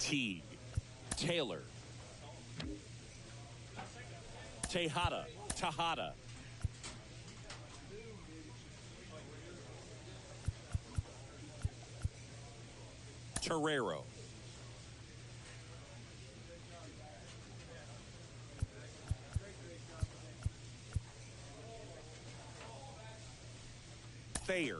Teague, Taylor, Tejada, Torrero, Thayer,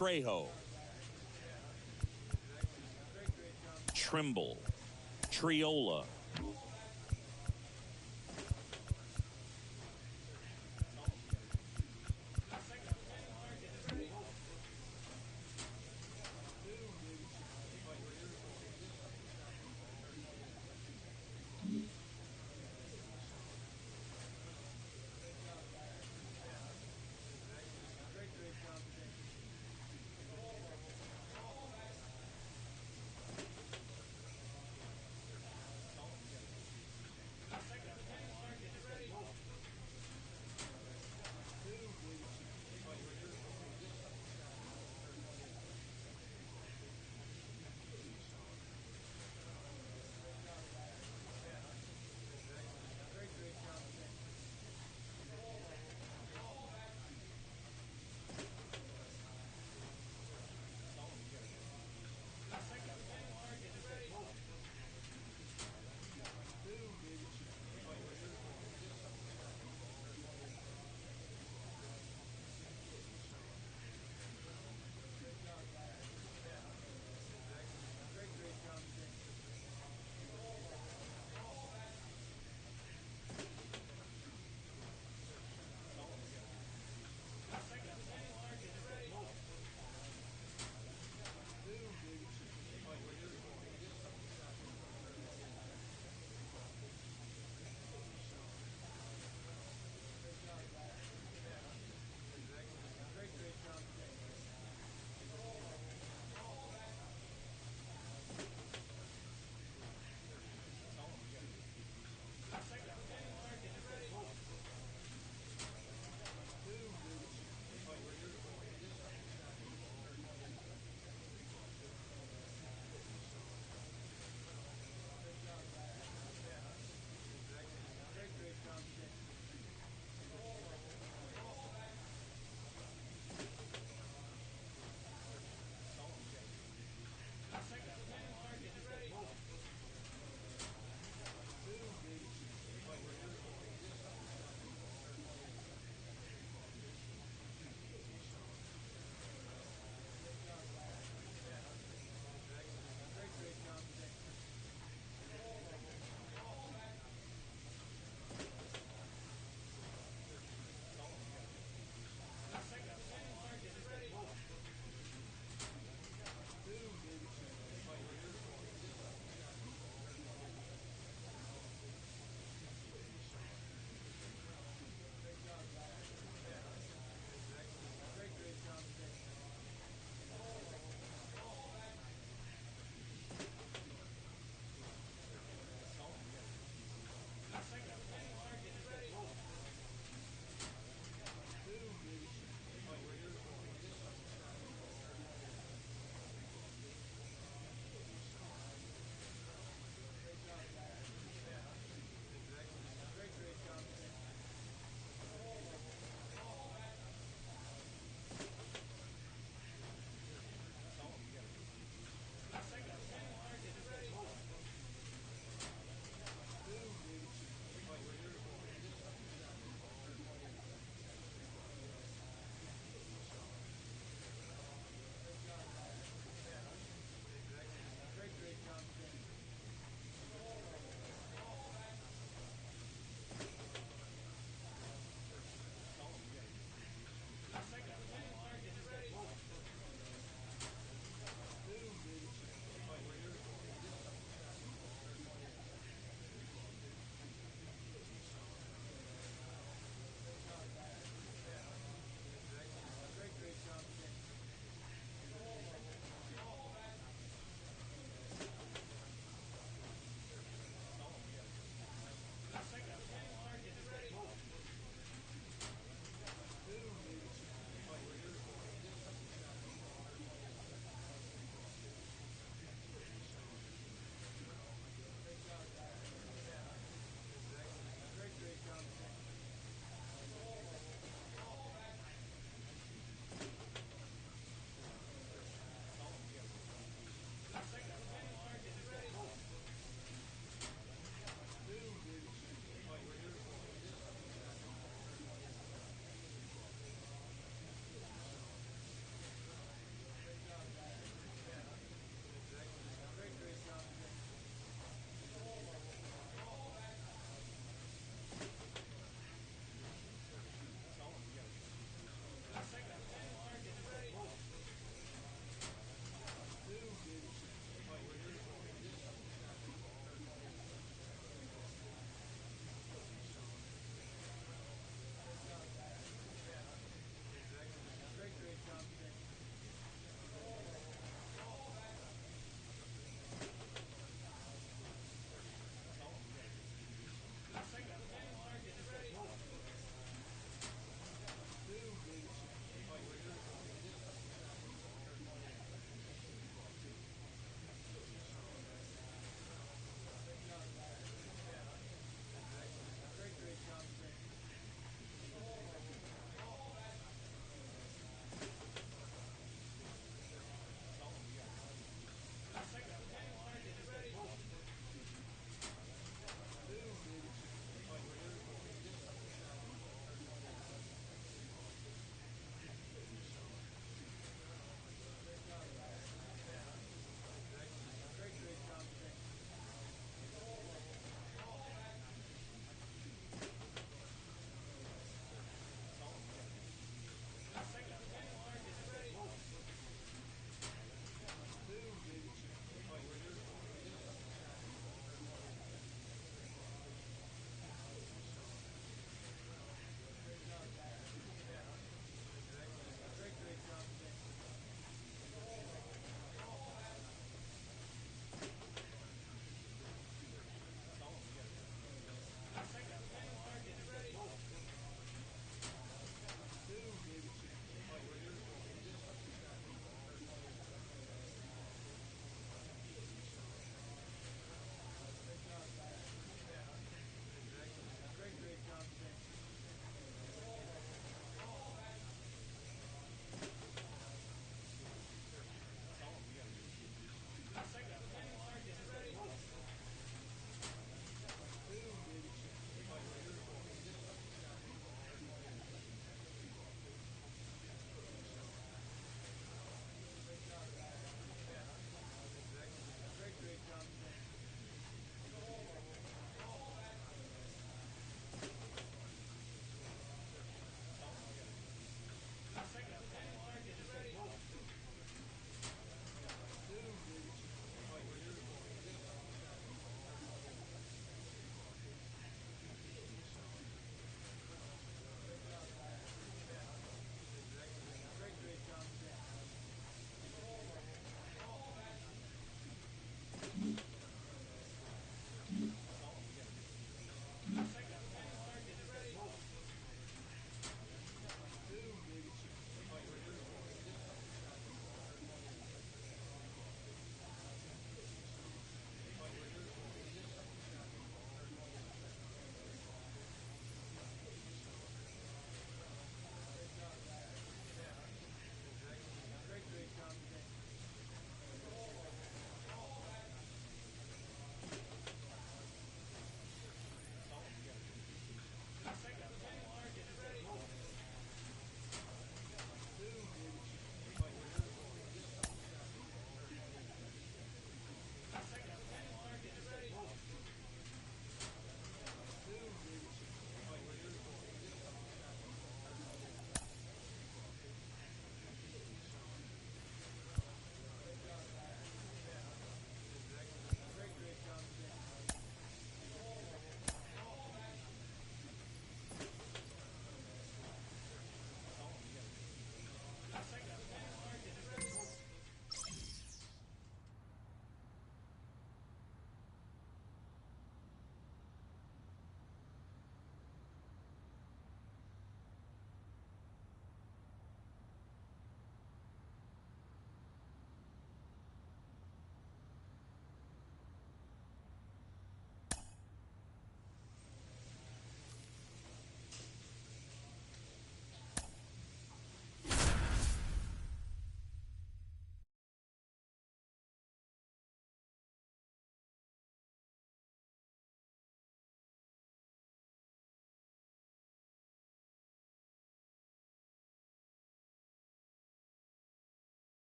Trejo, Trimble, Triola,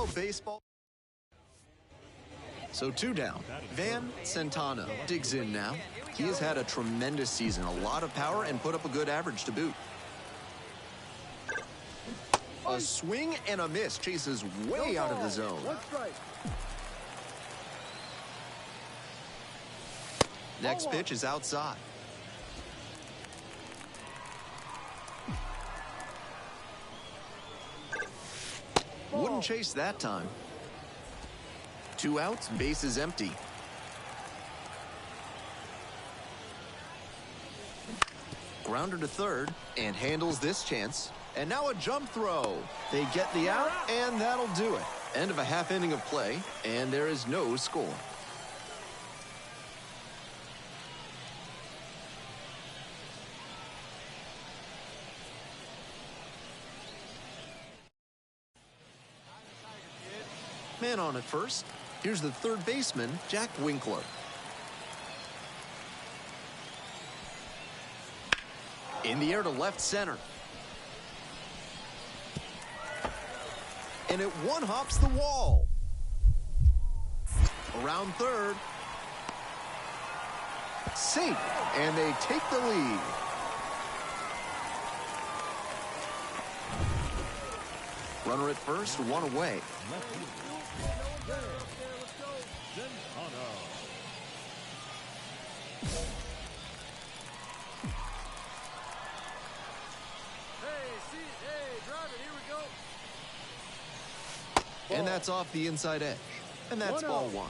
fellow baseball. So 2 down. Van Centano digs in now. He has had a tremendous season, a lot of power, and put up a good average to boot. A swing and a miss, chases way out of the zone. Next pitch is outside. Wouldn't chase that time. 2 outs, base is empty. Grounder to third, and handles this chance. And now a jump throw. They get the out, and that'll do it. End of a half inning of play, and there is no score. Man on at first. Here's the third baseman, Jack Winkler. In the air to left center. And it one-hops the wall. Around third. Safe, and they take the lead. Runner at first, 1 away. And that's off the inside edge. And that's ball 1.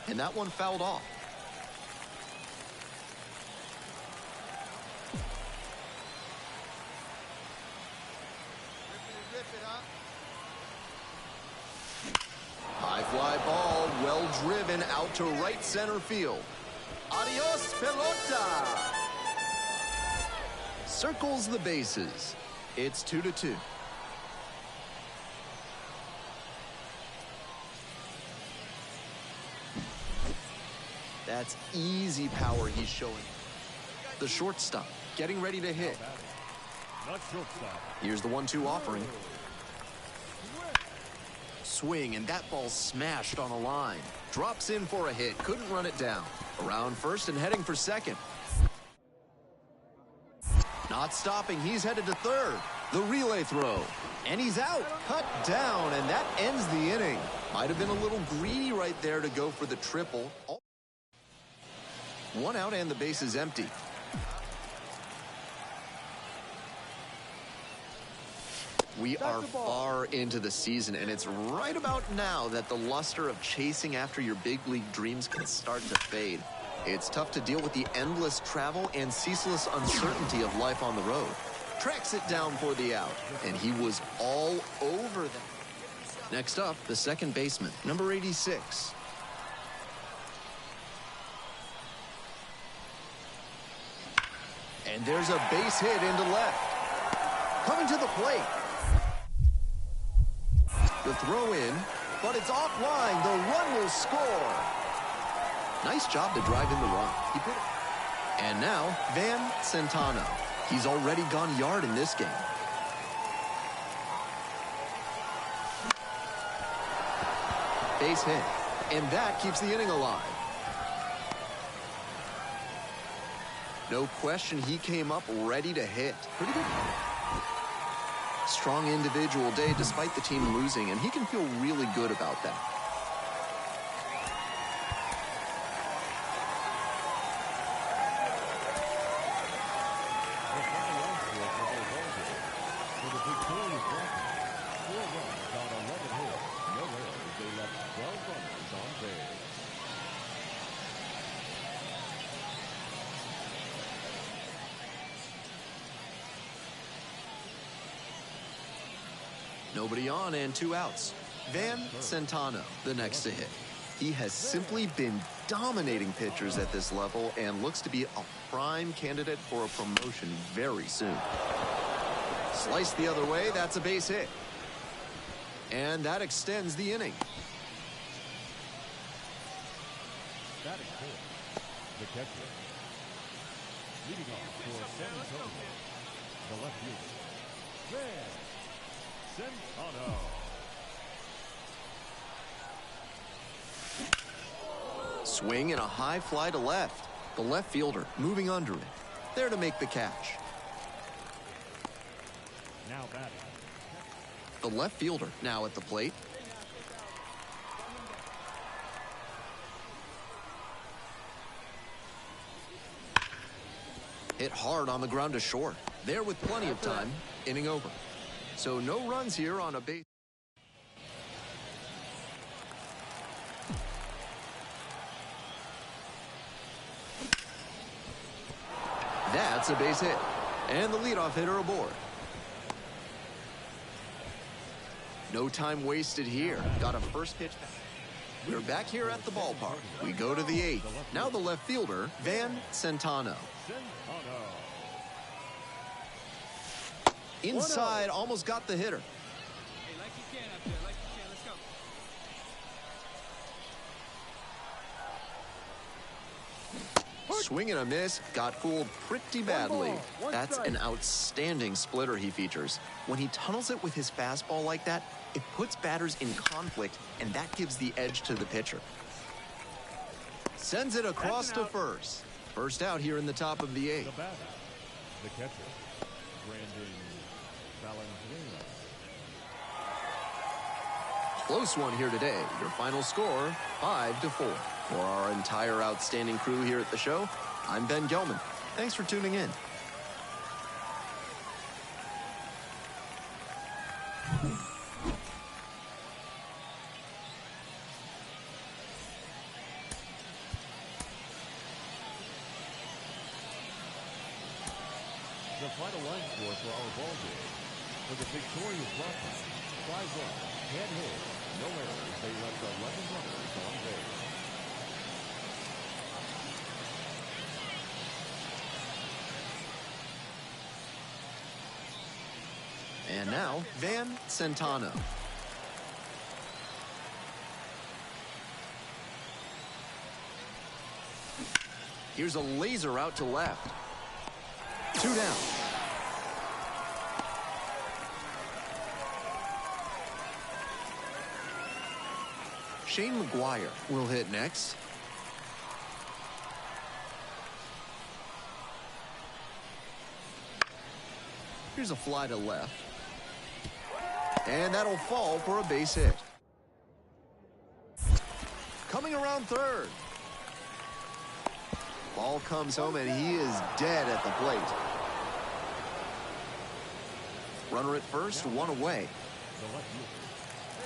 And that one fouled off. High fly ball, well driven out to right center field. Adios, pelota! Circles the bases. It's 2-2. That's easy power he's showing. The shortstop getting ready to hit. Here's the 1-2 offering. Swing, and that ball smashed on a line. Drops in for a hit. Couldn't run it down. Around first and heading for second. Not stopping. He's headed to third. The relay throw. And he's out. Cut down, and that ends the inning. Might have been a little greedy right there to go for the triple. 1 out and the base is empty. We are far into the season, and it's right about now that the luster of chasing after your big league dreams can start to fade. It's tough to deal with the endless travel and ceaseless uncertainty of life on the road. Tracks it down for the out, and he was all over them. Next up, the second baseman, number 86. And there's a base hit into left. Coming to the plate. The throw in, but it's offline. The run will score. Nice job to drive in the run. He put it. And now, Van Centano. He's already gone yard in this game. Base hit, and that keeps the inning alive. No question, he came up ready to hit. Pretty good. Strong individual day despite the team losing, and he can feel really good about that. Nobody on and 2 outs. Van Centano, the next to hit. He has simply been dominating pitchers at this level and looks to be a prime candidate for a promotion very soon. Sliced the other way, that's a base hit. And that extends the inning. Batting fourth, the catcher, Leading off for San Antonio, the left fielder, Van Centano. Swing and a high fly to left. The left fielder moving under it. There to make the catch. Now batting. The left fielder now at the plate. Hit hard on the ground to short. There with plenty of time. Inning over. So no runs here on a base. That's a base hit. And the leadoff hitter aboard. No time wasted here. Got a first pitch back. We're back here at the ballpark. We go to the eighth. Now the left fielder, Van Centano. Inside, almost got the hitter. Hey, like you can up there, like you can. Let's go. Swing and a miss, got fooled pretty badly. That's an outstanding splitter he features. When he tunnels it with his fastball like that, it puts batters in conflict, and that gives the edge to the pitcher. Sends it across to first. First out here in the top of the eighth. The batter, the catcher, Brandon Valenzuela. Close one here today. Your final score, 5-4. For our entire outstanding crew here at the show, I'm Ben Gelman. Thanks for tuning in. The final line score for our ball game. For the victorious Rockets, 5-1, head hit, no errors. They left 11 runners on base. And now, Van Centano. Here's a laser out to left. 2 down. Shane McGuire will hit next. Here's a fly to left. And that'll fall for a base hit. Coming around third. Ball comes home and he is dead at the plate. Runner at first, one away.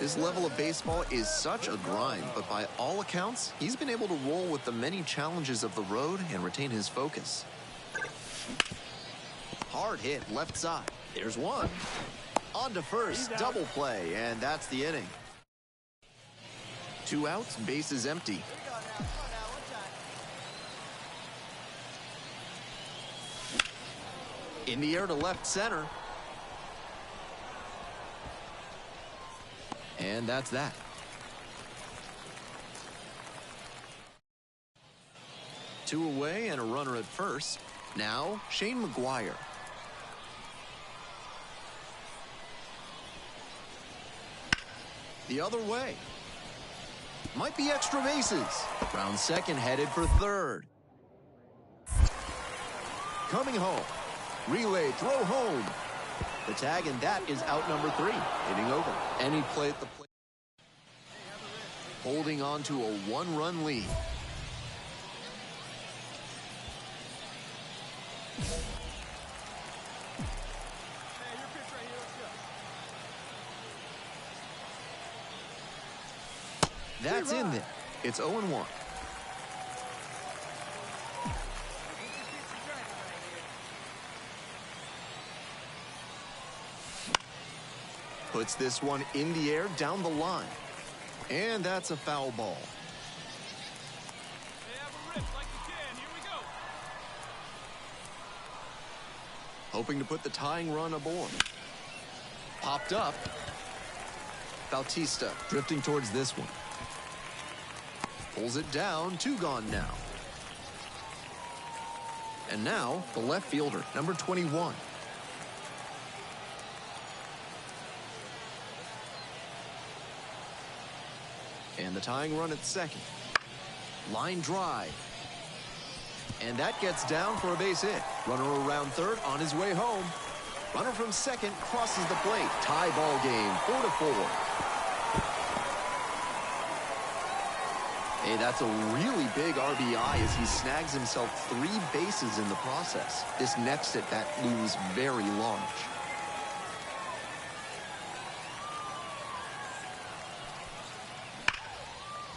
This level of baseball is such a grind, but by all accounts, he's been able to roll with the many challenges of the road and retain his focus. Hard hit left side. There's one. On to first, double play, and that's the inning. 2 outs, bases empty. In the air to left center. And that's that. Two away and a runner at first. Now, Shane McGuire. The other way. Might be extra bases. Round second headed for third. Coming home. Relay, throw home. The tag, and that is out number 3. Hitting over. Any play at the plate. Holding on to a 1-run lead. That's in there. It's 0-1. Puts this one in the air down the line. And that's a foul ball. Hoping to put the tying run aboard. Popped up. Bautista drifting towards this one. Pulls it down, 2 gone now. And now, the left fielder, number 21. And the tying run at second. Line drive. And that gets down for a base hit. Runner around third on his way home. Runner from second crosses the plate. Tie ball game, 4-4. Hey, that's a really big RBI as he snags himself 3 bases in the process. This next at bat looms very large.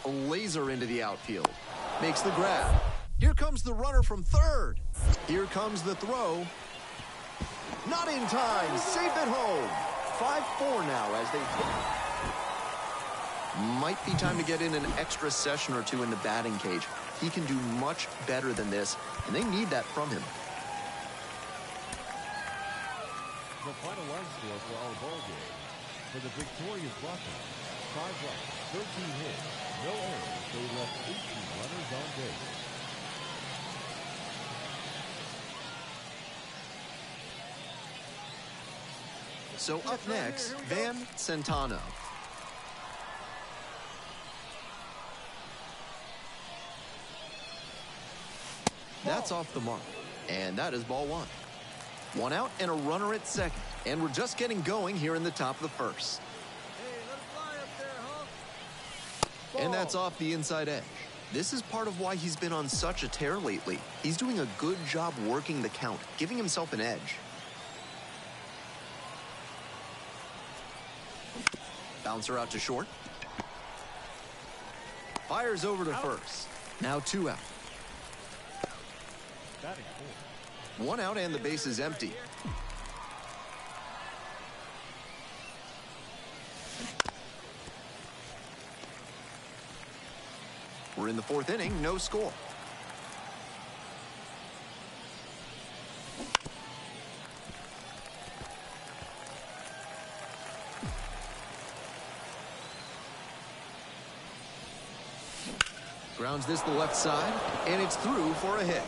A laser into the outfield. Makes the grab. Here comes the runner from third. Here comes the throw. Not in time. Safe at home. 5-4 now as they hit. Might be time to get in an extra session or 2 in the batting cage. He can do much better than this, and they need that from him. The final line score for our ball game. For the victorious Buckeyes, 5 runs, 13 hits, no errors. They left 18 runners on base. So up next, Van Centano. That's off the mark, and that is ball 1. 1 out and a runner at second, and we're just getting going here in the top of the first. Hey, let it fly up there, huh? And that's off the inside edge. This is part of why he's been on such a tear lately. He's doing a good job working the count, giving himself an edge. Bouncer out to short. Fires over to first. Now 2 out. Batting 4. 1 out and the base is empty. We're in the 4th inning, no score. Grounds this to the left side, and it's through for a hit.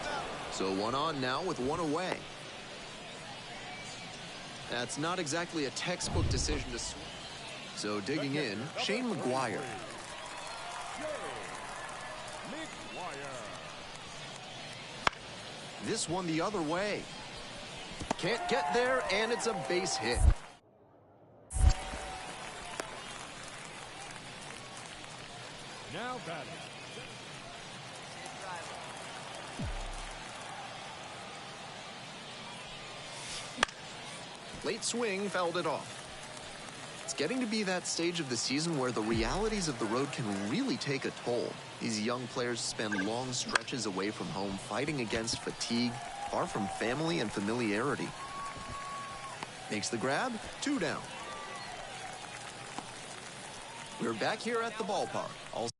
So 1 on now with 1 away. That's not exactly a textbook decision to swing. So digging in, Shane McGuire. This one the other way. Can't get there, and it's a base hit. Now batting. Late swing fouled it off. It's getting to be that stage of the season where the realities of the road can really take a toll. These young players spend long stretches away from home fighting against fatigue, far from family and familiarity. Makes the grab, 2 down. We're back here at the ballpark. All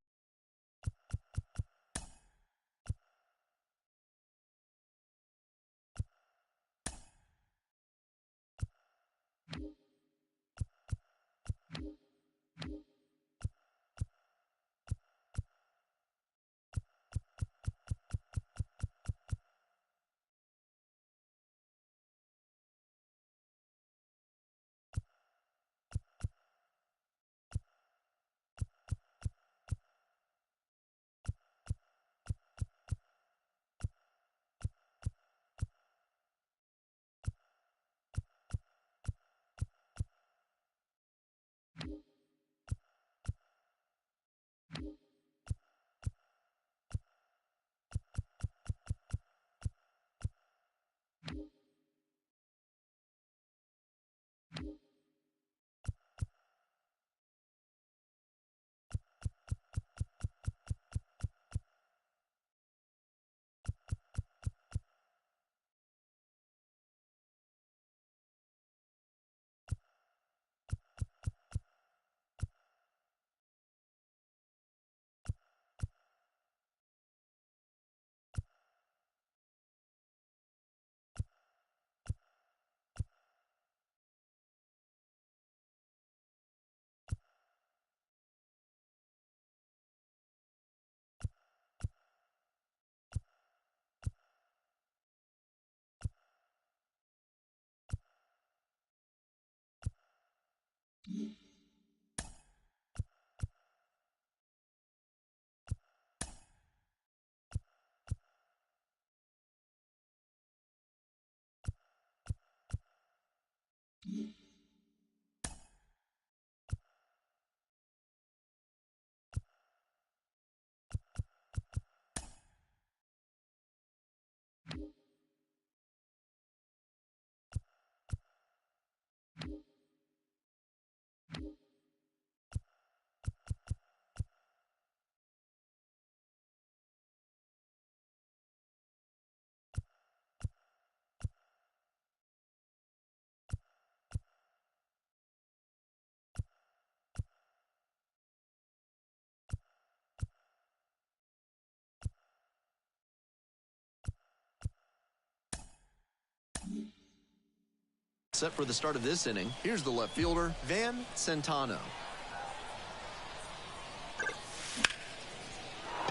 Set for the start of this inning, here's the left fielder, Van Centano.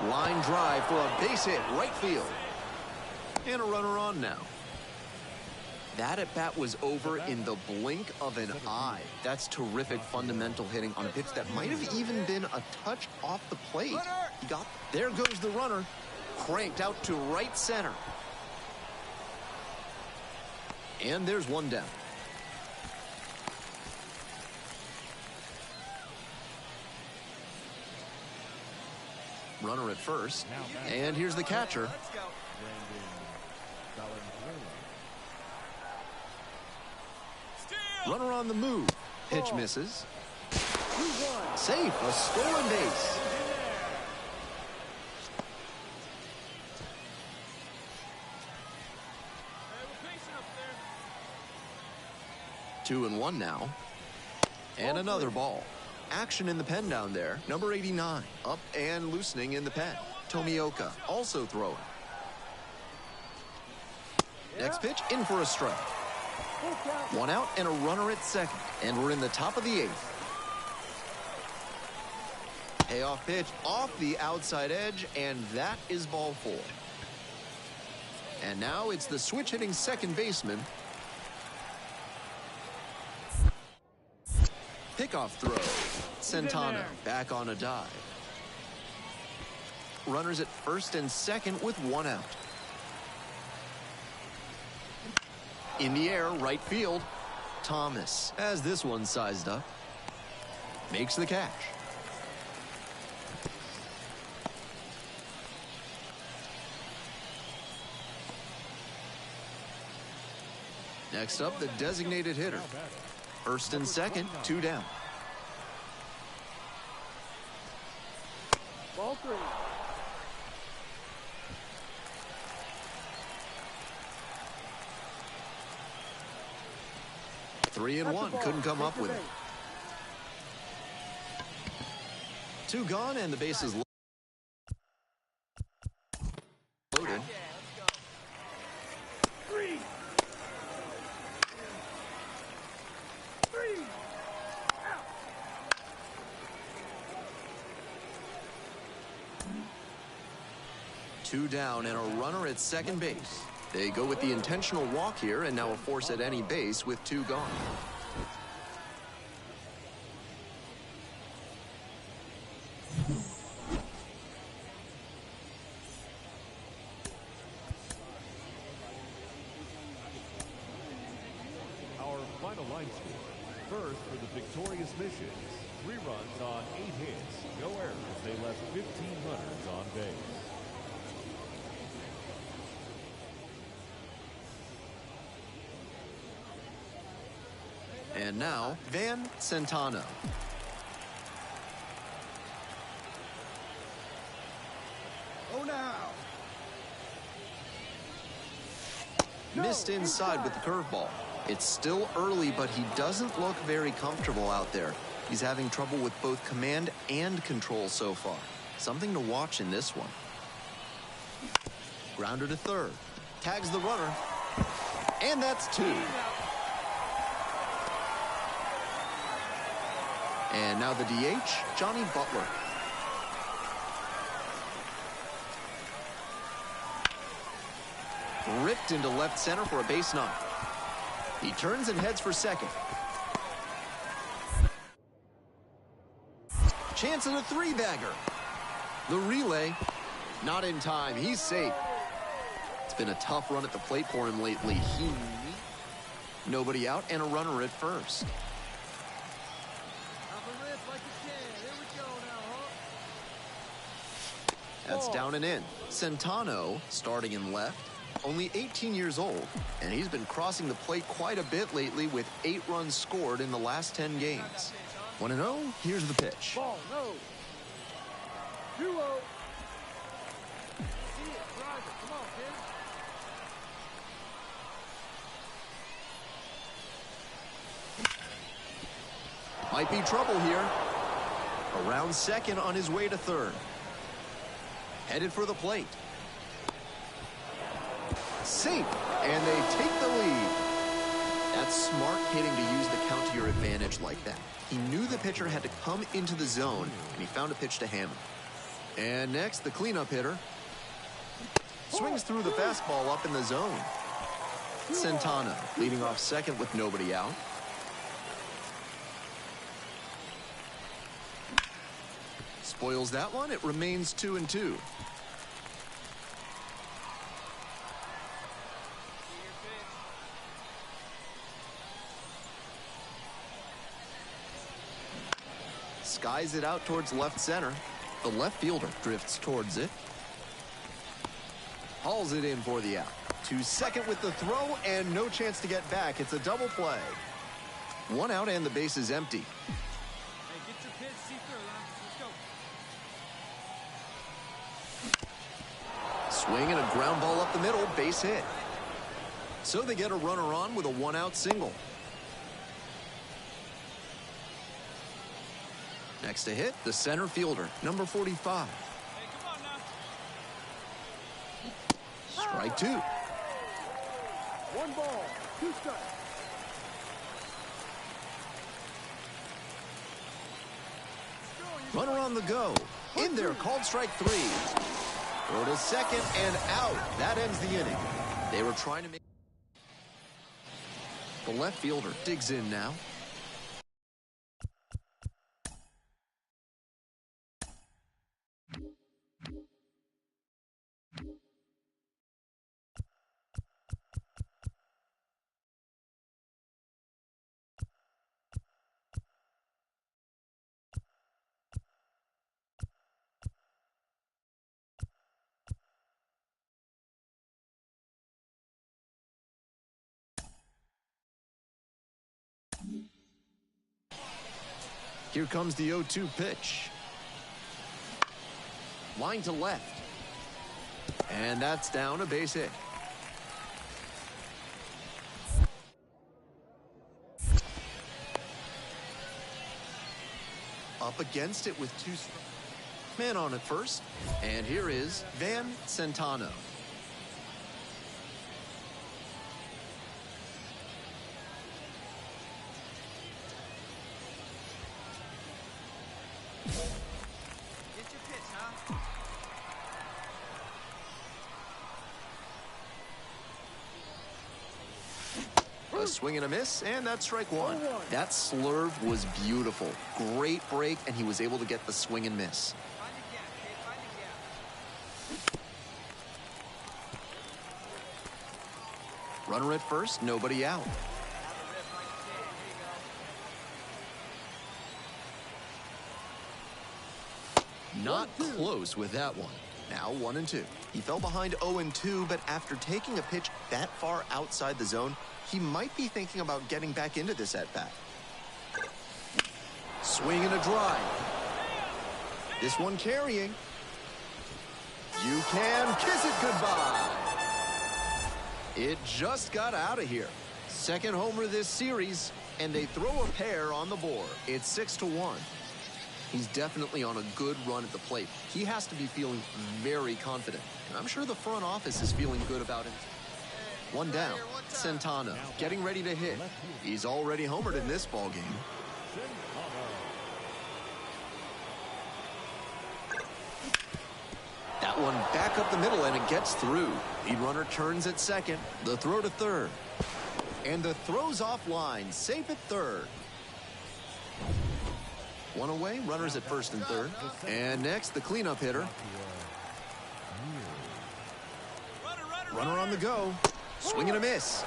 Line drive for a base hit, right field. And a runner on now. That at bat was over in the blink of an eye. That's terrific fundamental hitting on a pitch that might have even been a touch off the plate. There goes the runner, cranked out to right center. And there's one down. Runner at first, and here's the catcher. Runner on the move. Pitch misses. Safe, a stolen base. Two and one now. And another ball. Action in the pen down there. Number 89. Up and loosening in the pen. Tomioka also throwing. Next pitch, in for a strike. One out and a runner at second. And we're in the top of the eighth. Payoff pitch off the outside edge, and that is ball four. And now it's the switch hitting second baseman. Pickoff throw. Centano back on a dive. Runners at first and second with one out. In the air, right field. Thomas has this one sized up. Makes the catch. Next up, the designated hitter. First and second, two down. Ball three. 3-1, couldn't come up with it. Two gone and the base is loaded. Three. Two down and a runner at second base. They go with the intentional walk here, and now a force at any base with two gone. Our final line score. First for the victorious Missions. 3 runs on 8 hits. No errors. They left 15 runners on base. And now, Van Centano. Oh, now. Missed inside with the curveball. It's still early, but he doesn't look very comfortable out there. He's having trouble with both command and control so far. Something to watch in this one. Grounder to third. Tags the runner. And that's 2. And now the DH, Johnny Butler. Ripped into left center for a base knock. He turns and heads for second. Chance at a 3-bagger. The relay, not in time. He's safe. It's been a tough run at the plate for him lately. Nobody out and a runner at first. That's down and in. Centano, starting in left, only 18 years old, and he's been crossing the plate quite a bit lately with 8 runs scored in the last 10 games. 1-0, here's the pitch. Ball, no. 2-0. See it, drive it. Come on, kid. Might be trouble here. Around second on his way to third. Headed for the plate. Safe, and they take the lead. That's smart hitting to use the count to your advantage like that. He knew the pitcher had to come into the zone, and he found a pitch to Hammond. And next, the cleanup hitter swings through the fastball up in the zone. Centano leading off second with nobody out. Spoils that one. It remains 2-2. Skies it out towards left center. The left fielder drifts towards it. Hauls it in for the out. To second with the throw and no chance to get back. It's a double play. One out and the base is empty. Hey, get your pitch, see through, huh? Let's go. Swing and a ground ball up the middle, base hit. So they get a runner on with a one-out single. Next to hit, the center fielder, number 45. Hey, come on now. Strike two. 1 ball, 2 strikes. Runner on the go. In there, called strike three. Throw to second and out. That ends the inning. They were trying to make... The left fielder digs in now. Here comes the 0-2 pitch. Line to left. And that's down, a base hit. Up against it with 2 strikes. Man on at first. And here is Van Centano. Get your pitch, huh? A swing and a miss, and that's strike one. That slurve was beautiful. Great break, and he was able to get the swing and miss. Find a gap, kid. Find a gap. Runner at first, nobody out. Have a rip like a kid. Here you go. Not close with that one. Now 1-2. He fell behind 0-2, but after taking a pitch that far outside the zone, he might be thinking about getting back into this at-bat. Swing and a drive. This one carrying. You can kiss it goodbye. It just got out of here. Second homer this series, and they throw a pair on the board. It's 6-1. He's definitely on a good run at the plate. He has to be feeling very confident, and I'm sure the front office is feeling good about him. One down. Centano getting ready to hit. He's already homered in this ball game. That one back up the middle, and it gets through. Lead runner turns at second. The throw to third. And the throw's offline. Safe at third. One away, runners at first and third. And next, the cleanup hitter. Runner on the go. Swing and a miss.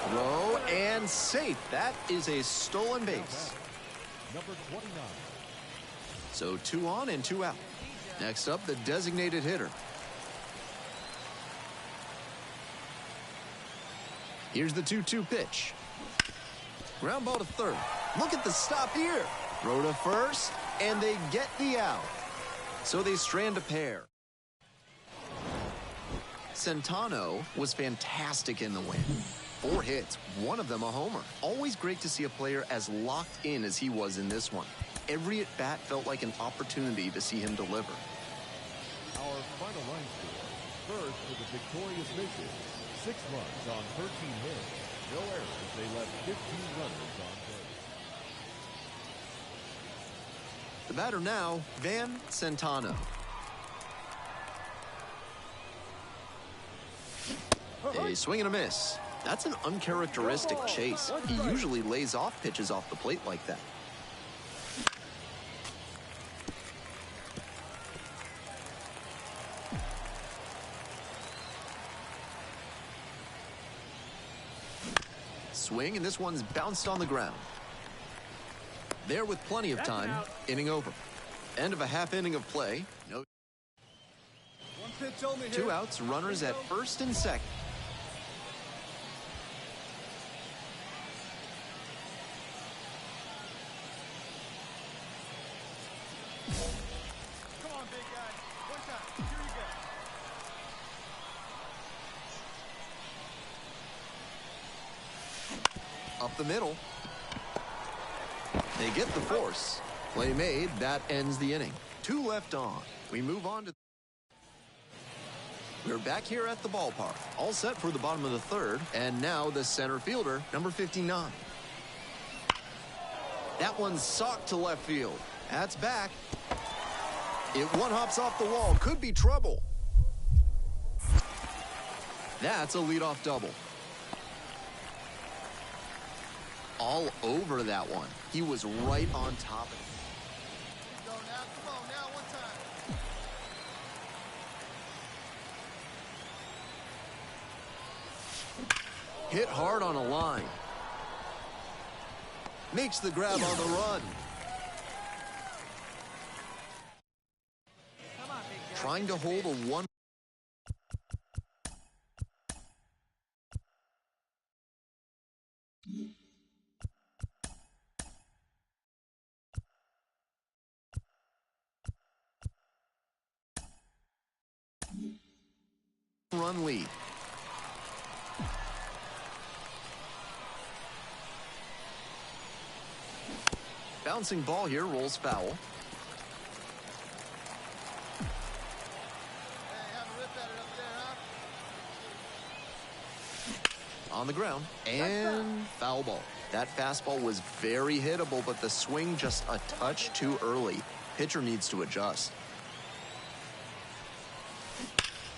Throw and safe. That is a stolen base. Number 29. So 2 on and 2 out. Next up, the designated hitter. Here's the 2-2 pitch. Ground ball to third. Look at the stop here. Throw to first, and they get the out. So they strand a pair. Centano was fantastic in the win. 4 hits, one of them a homer. Always great to see a player as locked in as he was in this one. Every at-bat felt like an opportunity to see him deliver. Our final line score. First for the victorious Mission. 6 runs on 13 hits. No errors. They left 15 runners on base. The batter now, Van Centano. A swing and a miss. That's an uncharacteristic chase. He usually lays off pitches off the plate like that. Swing, and this one's bounced on the ground. There with plenty of time, inning over. End of a half inning of play. No. Two outs, runners at first and second. Come on, big guy. One time. Here you go. Up the middle. They get the force. Play made. That ends the inning. 2 left on. We move on to... We're back here at the ballpark. All set for the bottom of the third. And now the center fielder, number 59. That one's socked to left field. That's back. It one-hops off the wall. Could be trouble. That's a leadoff double. All over that one. He was right on top of it. Go now. Come on now. One time. Hit hard on a line. Makes the grab on the run. Come on, big guy. Trying to hold a one. Run lead. Bouncing ball here, rolls foul. Hey, have a rip at it up there, huh? On the ground, and foul ball. That fastball was very hittable, but the swing just a touch too early. Pitcher needs to adjust.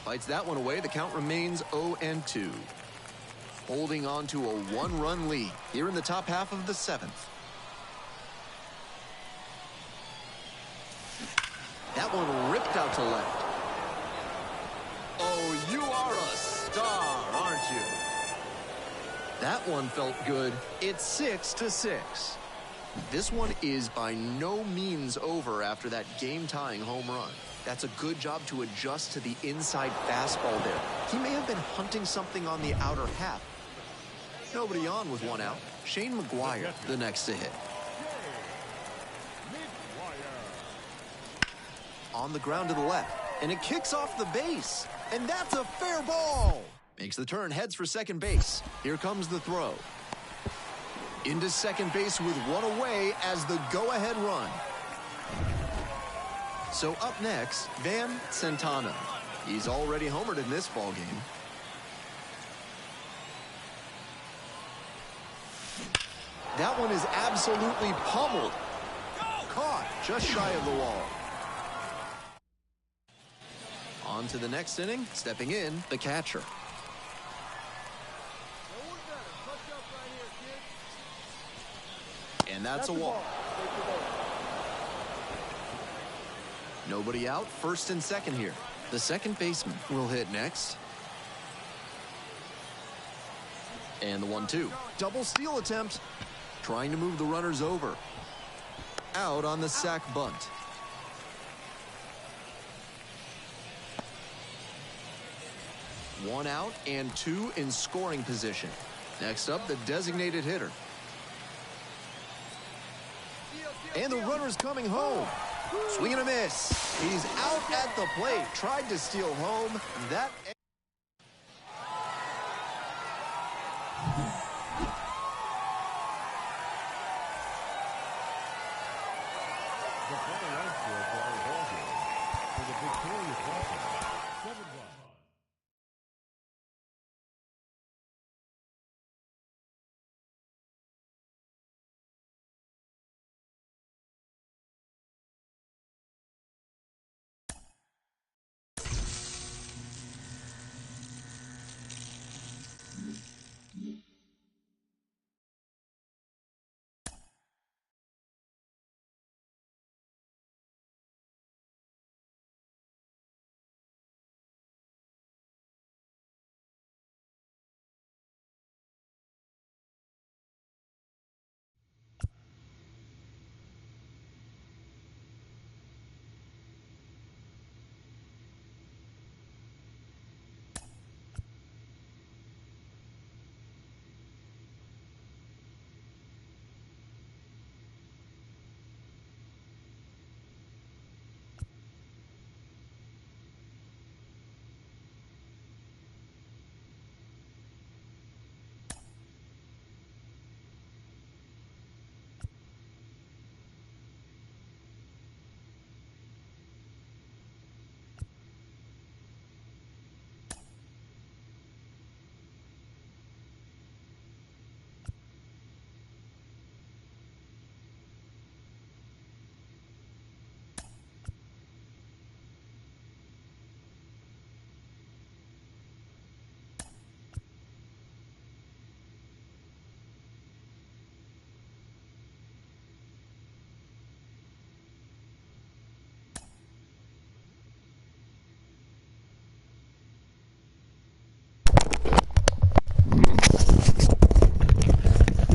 Fights that one away. The count remains 0-2. Holding on to a 1-run lead here in the top half of the 7th. That one ripped out to left. Oh, you are a star, aren't you? That one felt good. It's 6-6. This one is by no means over after that game-tying home run. That's a good job to adjust to the inside fastball there. He may have been hunting something on the outer half. Nobody on with 1 out. Shane McGuire, the next to hit. On the ground to the left, and it kicks off the base. And that's a fair ball. Makes the turn, heads for second base. Here comes the throw. Into second base with 1 away as the go-ahead run. So up next, Van Centano. He's already homered in this ballgame. That one is absolutely pummeled. Caught just shy of the wall. On to the next inning, stepping in, the catcher. No one better. Clutch up right here, kid. And that's a walk. Nobody out, first and second here. The second baseman will hit next. And the 1-2. Double steal attempt. Trying to move the runners over. Out on the sac bunt. One out and 2 in scoring position. Next up, the designated hitter. And the runner's coming home. Swing and a miss. He's out at the plate. Tried to steal home. That... The final run score for our ball game. For the victorious Rockets, 7 runs.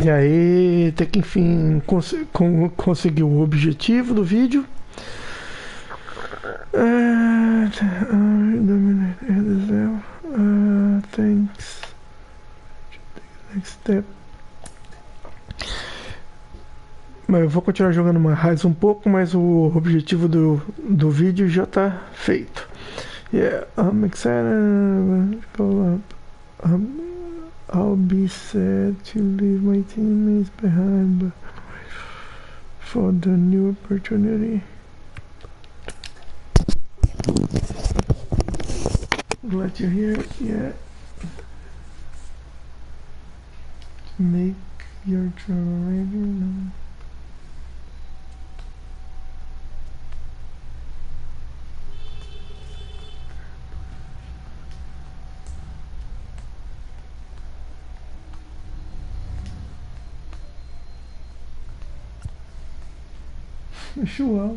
E aí, até que enfim conseguiu o objetivo do vídeo. Thanks. Next step. Mas eu vou continuar jogando mais um pouco, mas o objetivo do vídeo já tá feito. Yeah, I'm excited. Go up. I'll be sad to leave my teammates behind, but for the new opportunity. Glad you're here. Yeah. Make your travel ready now. Sure.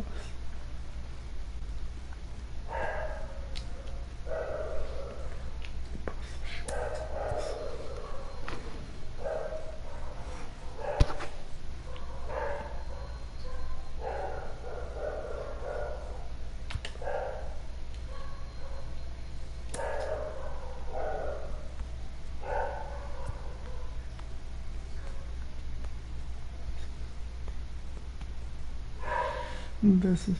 This is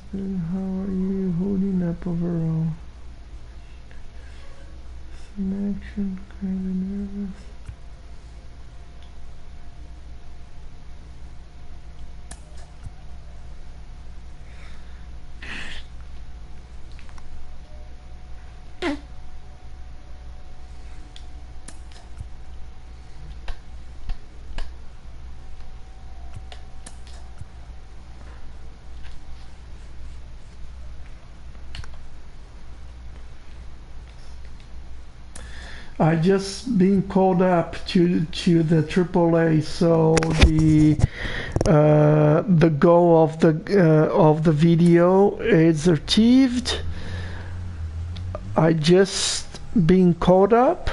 how are you holding up overall? Some action, kinda nervous. I just been called up to the AAA, so the goal of the video is achieved. I just been called up,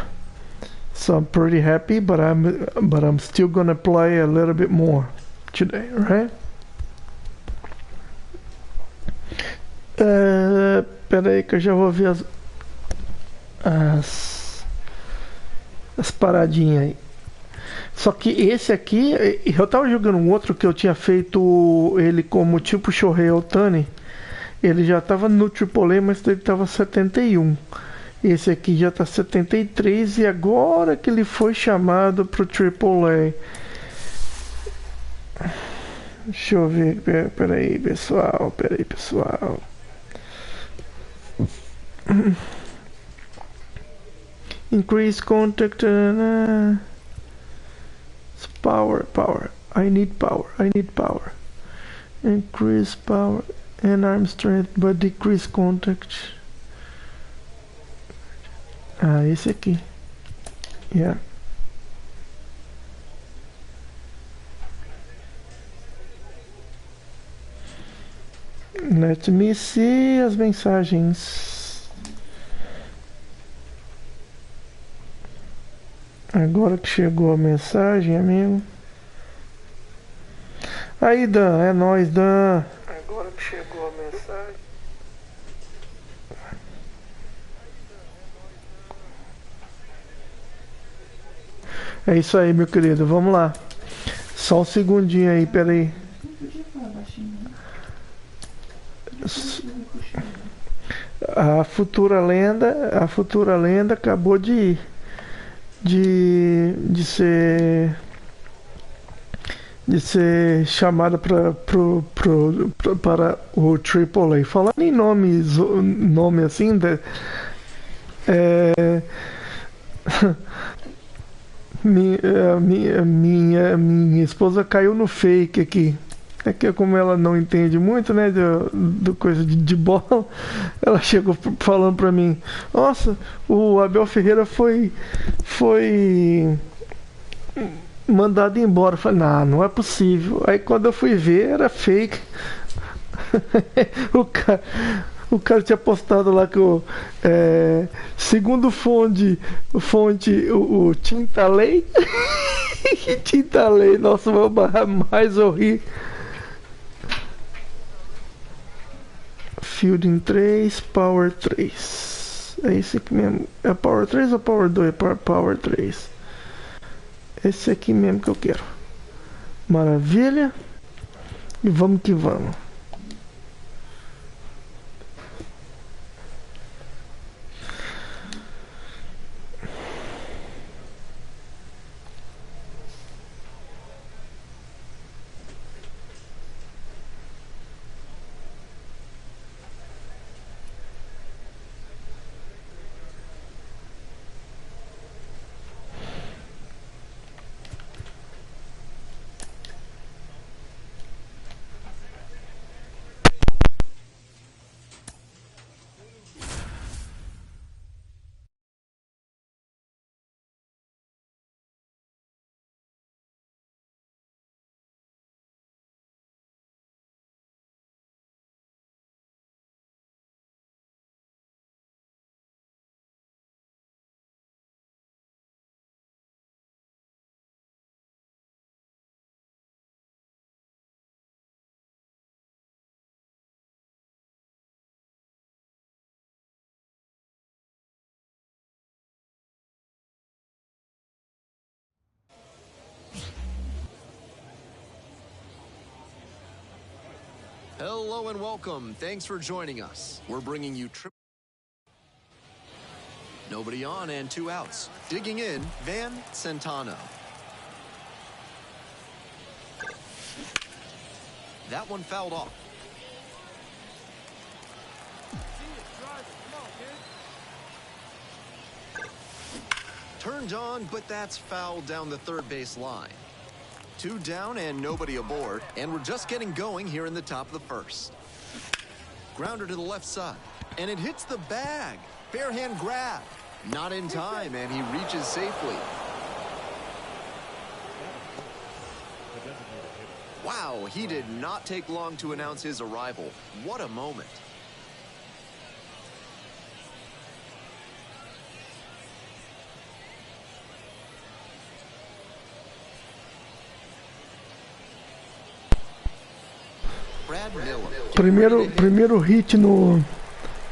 so I'm pretty happy. But I'm still gonna play a little bit more today, right? Pera aí que eu já vou ver as paradinhas aí. Só que esse aqui, eu tava jogando um outro que eu tinha feito ele como tipo Shohei Ohtani. Ele já tava no AAA, mas ele tava 71. Esse aqui já tá 73 e agora que ele foi chamado pro AAA. Deixa eu ver, peraí pessoal. Increase contact, power. I need power. Increase power and arm strength, but decrease contact. Esse aqui. Yeah. Let me see as mensagens. Agora que chegou a mensagem, amigo. Aí, Dan, é nóis, Dan. Agora que chegou a mensagem. É isso aí, meu querido. Vamos lá. Só um segundinho aí, peraí. A futura lenda acabou de ser chamada para o AAA. Falando em nome assim, minha esposa caiu no fake aqui. É que como ela não entende muito, né, do coisa de bola, ela chegou falando pra mim: nossa, o Abel Ferreira foi mandado embora. Eu falei: não é possível. Aí quando eu fui ver, era fake. O cara tinha postado lá que segundo fonte o Tinta Lei Que tinta lei, nossa, vou barrar mais eu ri. Fielding 3, Power 3. É esse aqui mesmo. É Power 3 ou Power 2? Power 3. Esse aqui mesmo que eu quero. Maravilha. E vamos que vamos. Hello and welcome. Thanks for joining us. We're bringing you nobody on and 2 outs. Digging in, Van Centano. That one fouled off. Turned on, but that's fouled down the third base line. 2 down and nobody aboard, and we're just getting going here in the top of the first. Grounder to the left side, and it hits the bag. Bare hand grab. Not in time, and he reaches safely. Wow, he did not take long to announce his arrival. What a moment. Primeiro hit no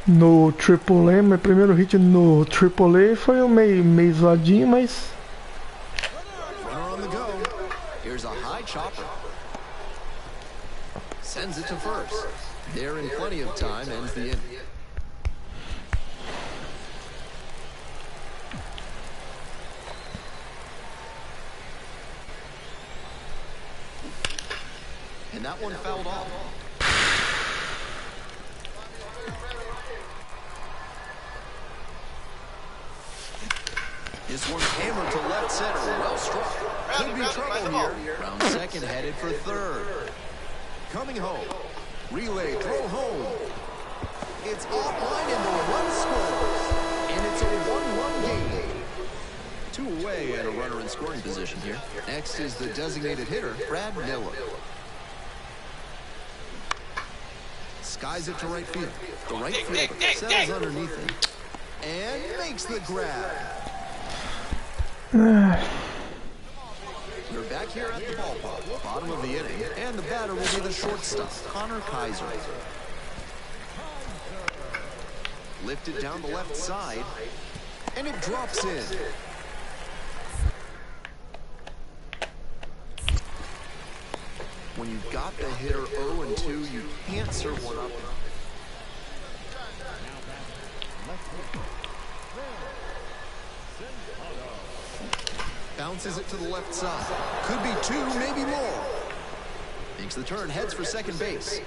AAA, mas primeiro hit no AAA foi um meio zoadinho, mas Runner on the go. Here's a high chopper. Sends it to first. There in plenty of time, ends the inning. And that one fouled off. This one's hammered to left center. Well struck. Could be trouble here. Round second headed for third. Coming home. Relay, throw home. It's offline and the run scores. And it's a 1-1 game. 2 away and a runner in scoring position here. Next is the designated hitter, Brad Miller. Skies it to right field. The right fielder settles underneath him and makes the grab. We're back here at the ballpark, bottom of the inning, and the batter will be the shortstop, Connor Kaiser. Lifted down the left side, and it drops in. When you've got the hitter 0-2, you can't serve one up. Bounces it to the left side. Could be 2, maybe more. Makes the turn, heads for second base.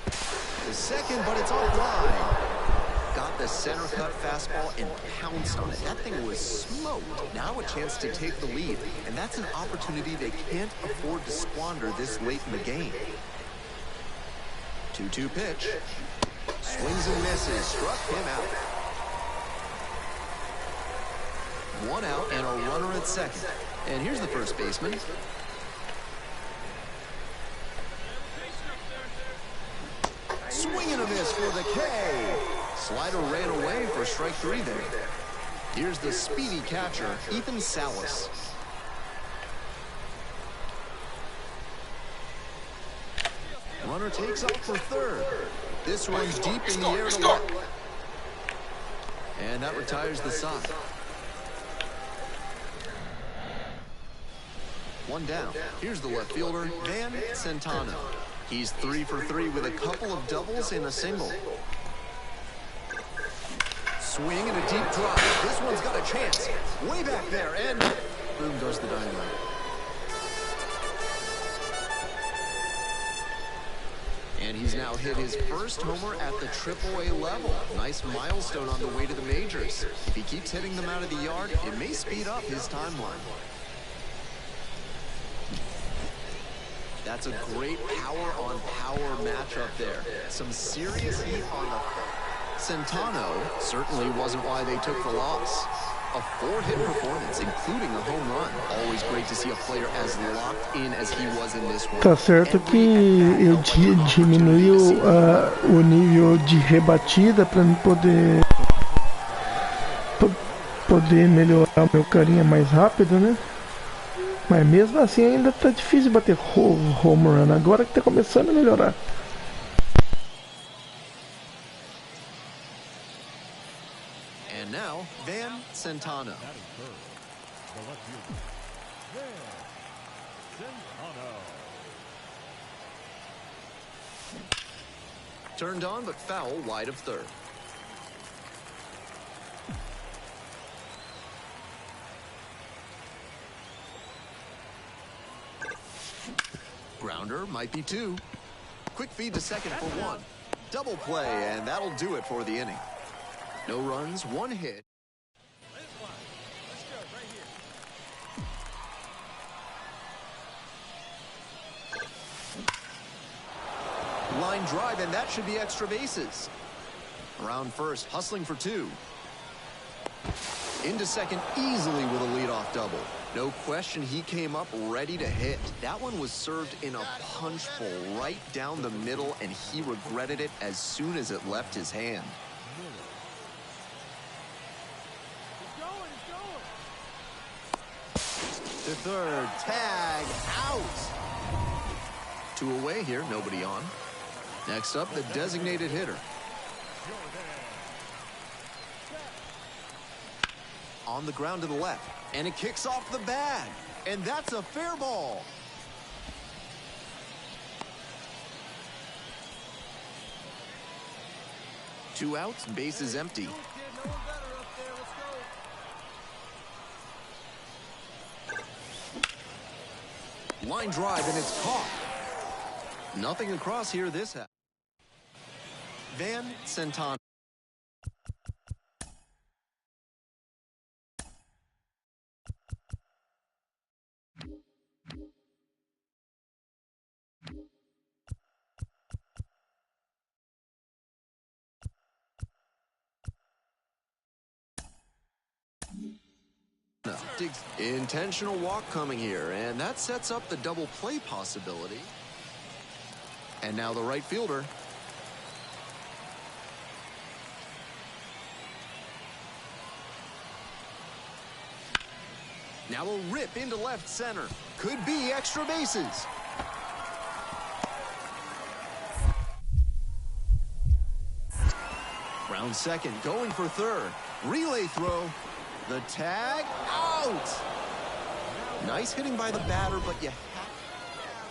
The second, but it's offline. Got the center cut fastball and pounced on it. That thing was smoked. Now a chance to take the lead, and that's an opportunity they can't afford to squander this late in the game. 2-2 pitch. Swings and misses. Struck him out. 1 out and a runner at second. And here's the first baseman. Swing and a miss for the K. Slider ran away for strike 3 there. Here's the speedy catcher, Ethan Salas. Runner takes off for third. This one's deep in the air to left. And that retires the side. One down. Here's the left fielder, Van Centano. He's 3 for 3 with a couple of doubles and a single. Swing and a deep drive. This one's got a chance. Way back there, and boom goes the dynamite. And he's now hit his first homer at the AAA level. Nice milestone on the way to the majors. If he keeps hitting them out of the yard, it may speed up his timeline. That's a great power-on-power matchup there. Some serious heat on the... Centano certainly wasn't why they took the loss. A 4-hit performance, including a home run. Always great to see a player as locked in as he was in this one. Tá certo que eu diminui o nível de rebatida para me poder melhorar o meu carinha mais rápido, né? Mas mesmo assim ainda tá difícil bater home run. Agora que tá começando a melhorar. And now, Van Centano. Turned on, but foul wide of third. Grounder might be 2. Quick feed to second for 1. Double play, and that'll do it for the inning. No runs, 1 hit. Line drive, and that should be extra bases. Around first, hustling for 2. Into second easily with a leadoff double. No question he came up ready to hit. That one was served in a punch bowl right down the middle, and he regretted it as soon as it left his hand. To third, tag, out. 2 away here, nobody on. Next up, the designated hitter. On the ground to the left, and it kicks off the bag, and that's a fair ball. Two outs, bases empty. Line drive, and it's caught. Nothing across here this half. Van Centano. Intentional walk coming here, and that sets up the double play possibility. And now the right fielder. Now a rip into left center. Could be extra bases. Round second, going for third. Relay throw. The tag, out! Nice hitting by the batter, but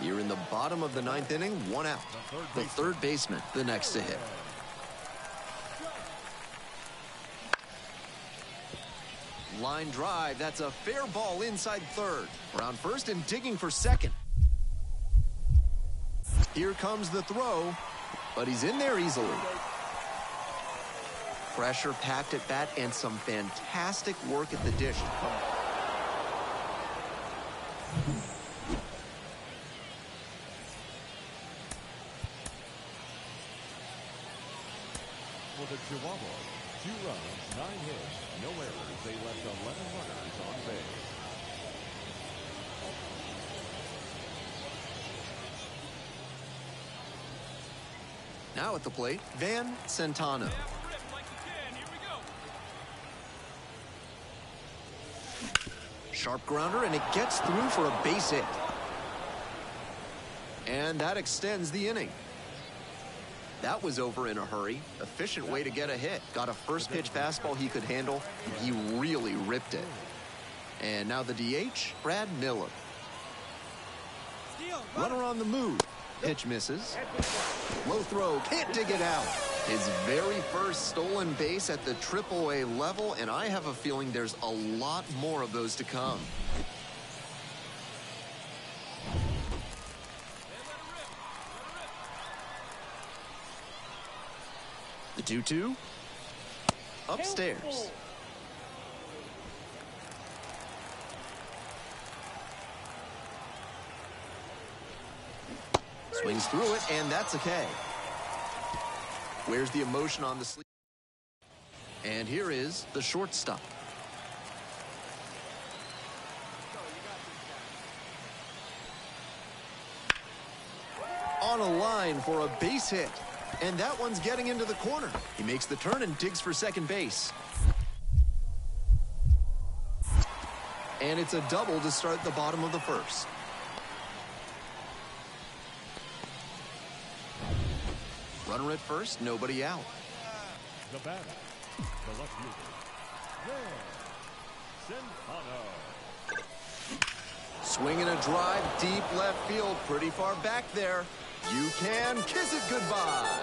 you're in the bottom of the 9th inning, 1 out. The third baseman, the next to hit. Line drive, that's a fair ball inside third. Around first and digging for second. Here comes the throw, but he's in there easily. Pressure packed at bat and some fantastic work at the dish. For the Chihuahuas, 2 runs, 9 hits, no errors. They left 11 runners on base. Now at the plate, Van Centano. Sharp grounder, and it gets through for a base hit. And that extends the inning. That was over in a hurry. Efficient way to get a hit. Got a first pitch fastball he could handle. He really ripped it. And now the DH, Brad Miller. Runner on the move. Pitch misses. Low throw, can't dig it out. His very first stolen base at the AAA level, and I have a feeling there's a lot more of those to come. The 2-2. Upstairs. Swings through it, and that's a K. Where's the emotion on the sleeve? And here is the shortstop. On a line for a base hit. And that one's getting into the corner. He makes the turn and digs for second base. And it's a double to start the bottom of the first. Runner at first, nobody out. The batter, the left fielder, Van Centano. Swing and a drive, deep left field, pretty far back there. You can kiss it goodbye.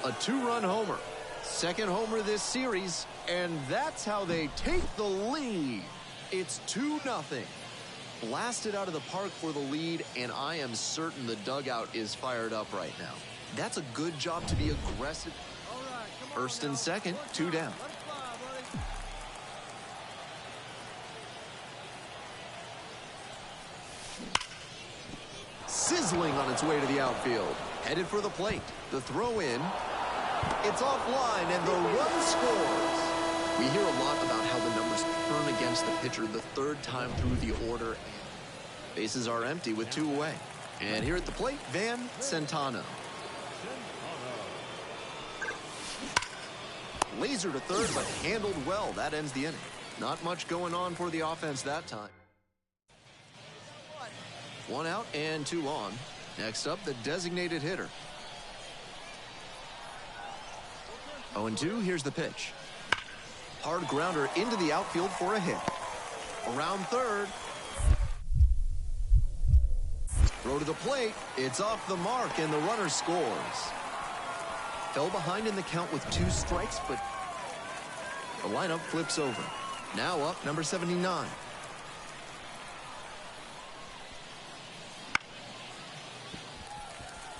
A two-run homer. Second homer this series, and that's how they take the lead. It's 2-0. Blasted out of the park for the lead, and I am certain the dugout is fired up right now. That's a good job to be aggressive. First and second, 2 down. Sizzling on its way to the outfield. Headed for the plate. The throw in. It's offline, and the run scores. We hear a lot about how the numbers turn against the pitcher the third time through the order. Bases are empty with 2 away. And here at the plate, Van Centano. Laser to third, but handled well. That ends the inning. Not much going on for the offense that time. 1 out and 2 on. Next up, the designated hitter. 0-2, here's the pitch. Hard grounder into the outfield for a hit. Around third. Throw to the plate. It's off the mark, and the runner scores. Fell behind in the count with 2 strikes, but the lineup flips over. Now up, number 79.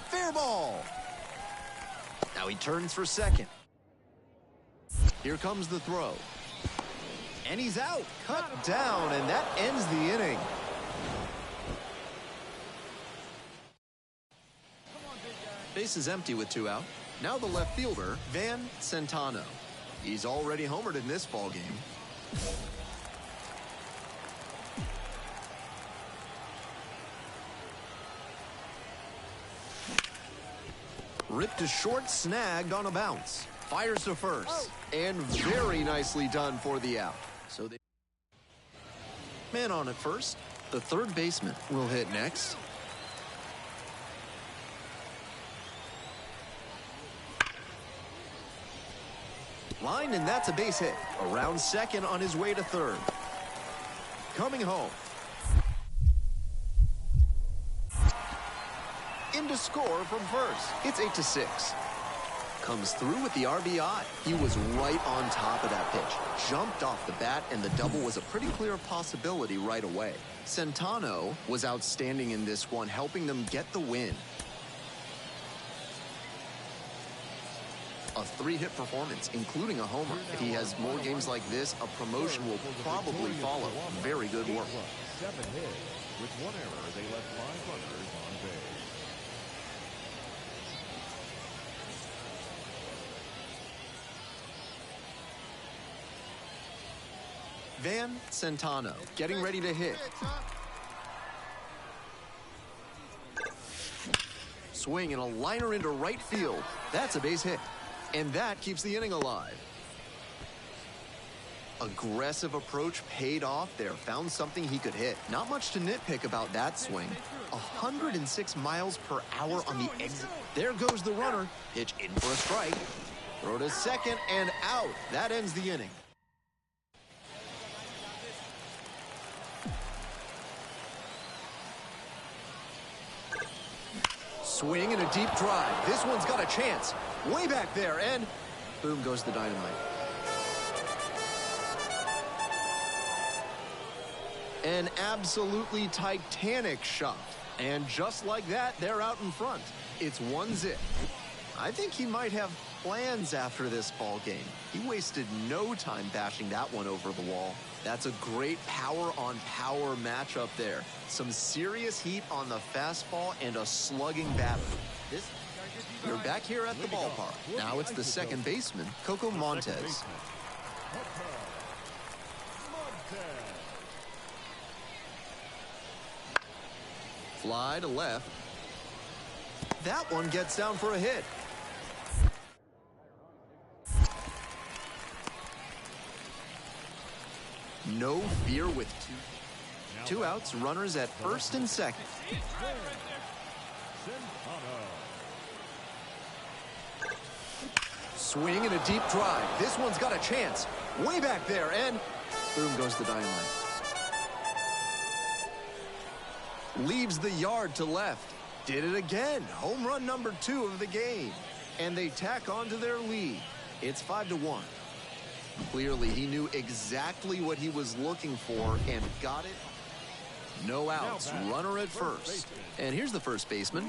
Fair ball. Now he turns for second. Here comes the throw. And he's out. Cut down, and that ends the inning. Base is empty with 2 out. Now the left fielder, Van Centano. He's already homered in this ball game. Ripped to short, snagged on a bounce. Fires to first. And very nicely done for the out. So they man on at first. The third baseman will hit next. Line, and that's a base hit. Around second on his way to third. Coming home. In to score from first. It's 8-6. Comes through with the RBI. He was right on top of that pitch. Jumped off the bat, and the double was a pretty clear possibility right away. Centano was outstanding in this one, helping them get the win. A 3-hit performance, including a homer. If he has more games like this, a promotion will probably follow. Very good work. 7 hits. With 1 error, they left 5 runners on base. Van Centano getting ready to hit. Swing and a liner into right field. That's a base hit. And that keeps the inning alive. Aggressive approach paid off there. Found something he could hit. Not much to nitpick about that swing. 106 miles per hour on the exit. There goes the runner. Pitch in for a strike. Throw to second and out. That ends the inning. Swing and a deep drive. This one's got a chance. Way back there, and boom goes the dynamite. An absolutely titanic shot. And just like that, they're out in front. It's 1-0. I think he might have plans after this ball game. He wasted no time bashing that one over the wall. That's a great power-on-power matchup there. Some serious heat on the fastball and a slugging batter. We're back here at the ballpark. Now it's the second baseman, Coco Montes. Fly to left. That one gets down for a hit. No fear with two outs, runners at first and second. Swing and a deep drive. This one's got a chance. Way back there, and boom goes the dynamite. Leaves the yard to left. Did it again. Home run number 2 of the game. And they tack on to their lead. It's 5-1. Clearly, he knew exactly what he was looking for and got it. No outs. Runner at first. And here's the first baseman.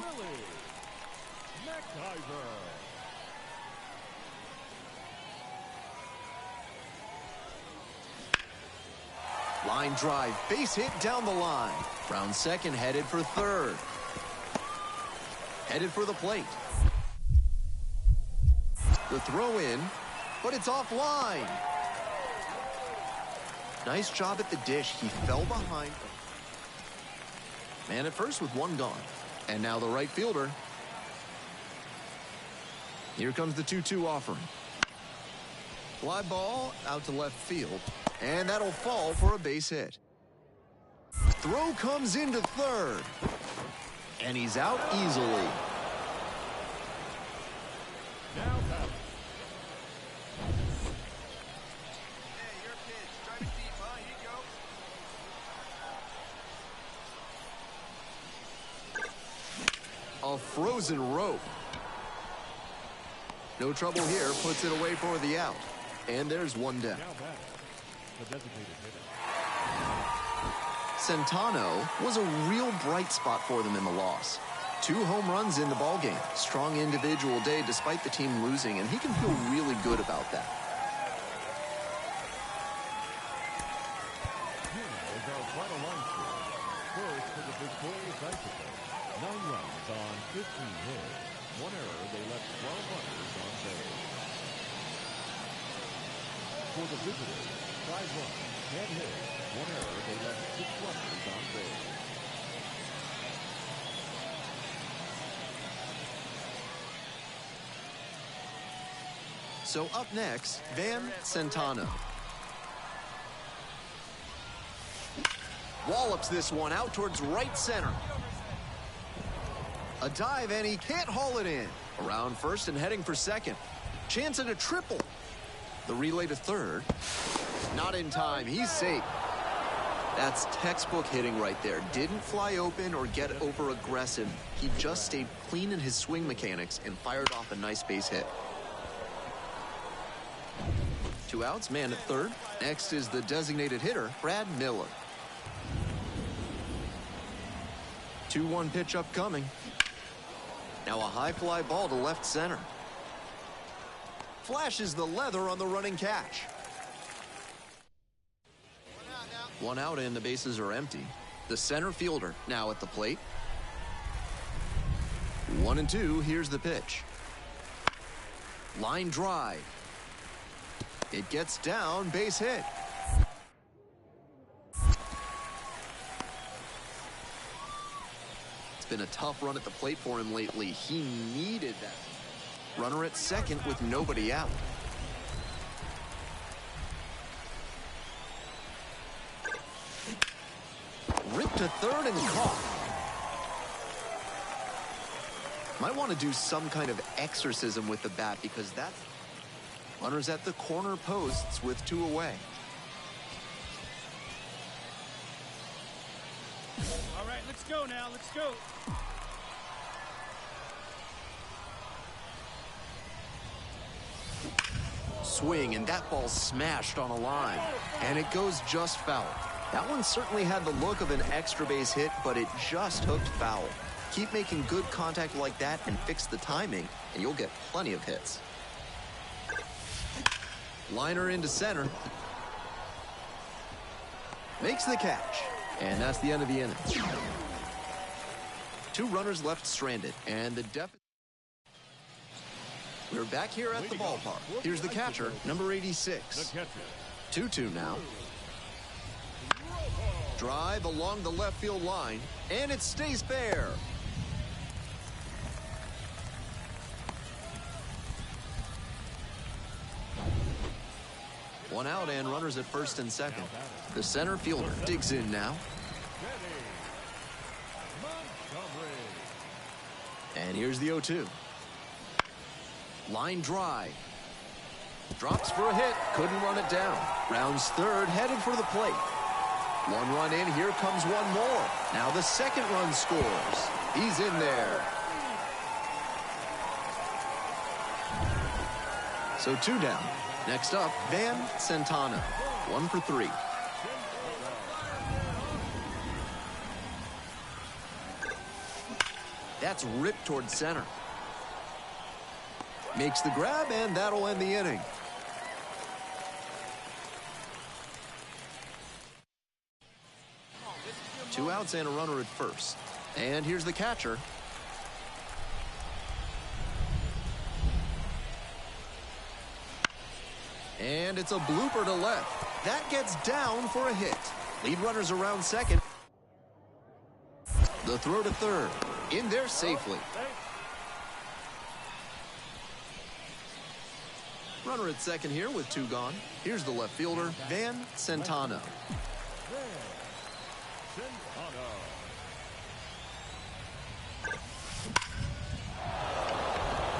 Line drive. Base hit down the line. Round second, headed for third. Headed for the plate. The throw in, but it's offline. Nice job at the dish. He fell behind. Man at first with one gone. And now the right fielder. Here comes the 2-2 offering. Fly ball out to left field. And that'll fall for a base hit. Throw comes into third. And he's out easily. A frozen rope. No trouble here. Puts it away for the out. And there's one down. Centano was a real bright spot for them in the loss. 2 home runs in the ballgame. Strong individual day despite the team losing, and he can feel really good about that. Here now is our final line score. First for the victorious Icicle. 9 runs on 15 hits. 1 error, they left 12 runners on base. For the visitors, 5 runs, 10 hits. 1 error, they left 6 runners on base. So up next, Van Centano. Wallops this one out towards right center. A dive, and he can't haul it in. Around first and heading for second. Chance at a triple. The relay to third. Not in time. He's safe. That's textbook hitting right there. Didn't fly open or get over aggressive. He just stayed clean in his swing mechanics and fired off a nice base hit. 2 outs, man at third. Next is the designated hitter, Brad Miller. 2-1 pitch upcoming. Now a high fly ball to left center. Flashes the leather on the running catch. 1 out and the bases are empty. The center fielder now at the plate. 1-2, here's the pitch. Line drive. It gets down, base hit. It's been a tough run at the plate for him lately. He needed that. Runner at second with nobody out. Ripped to third and caught. Might want to do some kind of exorcism with the bat because that's... Runners at the corner posts with 2 away. All right, let's go now. Let's go. Swing, and that ball smashed on a line. And it goes just foul. That one certainly had the look of an extra base hit, but it just hooked foul. Keep making good contact like that and fix the timing, and you'll get plenty of hits. Liner into center. Makes the catch. And that's the end of the inning. 2 runners left stranded, and the deficit... We're back here at the ballpark. Here's the catcher, number 86. 2-2 now. Drive along the left field line, and it stays fair. One out and runners at first and second. The center fielder digs in now. And here's the 0-2. Line drive. Drops for a hit. Couldn't run it down. Rounds third, headed for the plate. 1 run in. Here comes 1 more. Now the second run scores. He's in there. So 2 down. Next up, Van Centano. 1 for 3. That's ripped toward center. Makes the grab, and that'll end the inning. Two outs and a runner at first. And here's the catcher. And it's a blooper to left. That gets down for a hit. Lead runners around second. The throw to third. In there safely. Runner at second here with 2 gone. Here's the left fielder, Van Centano.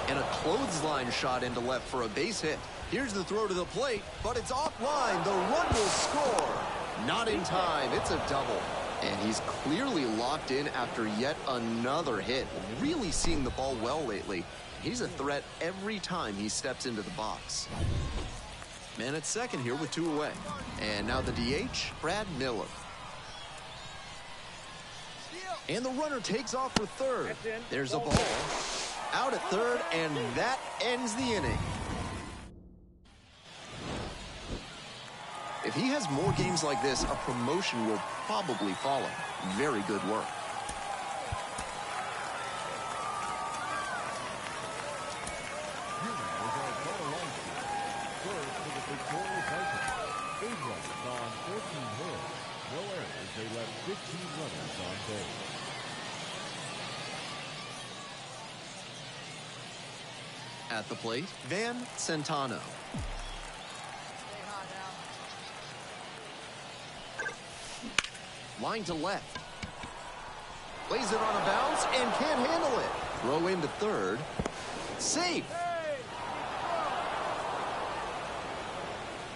And a clothesline shot into left for a base hit. Here's the throw to the plate, but it's offline. The run will score. Not in time. It's a double. And he's clearly locked in after yet another hit. Really seeing the ball well lately. He's a threat every time he steps into the box. Man at second here with 2 away. And now the DH, Brad Miller. And the runner takes off for third. There's a ball. Out at third, and that ends the inning. If he has more games like this, a promotion will probably follow. Very good work. They left 15 runners on base. At the plate, Van Centano. Line to left. Plays it on a bounce and can't handle it. Throw into third. Safe.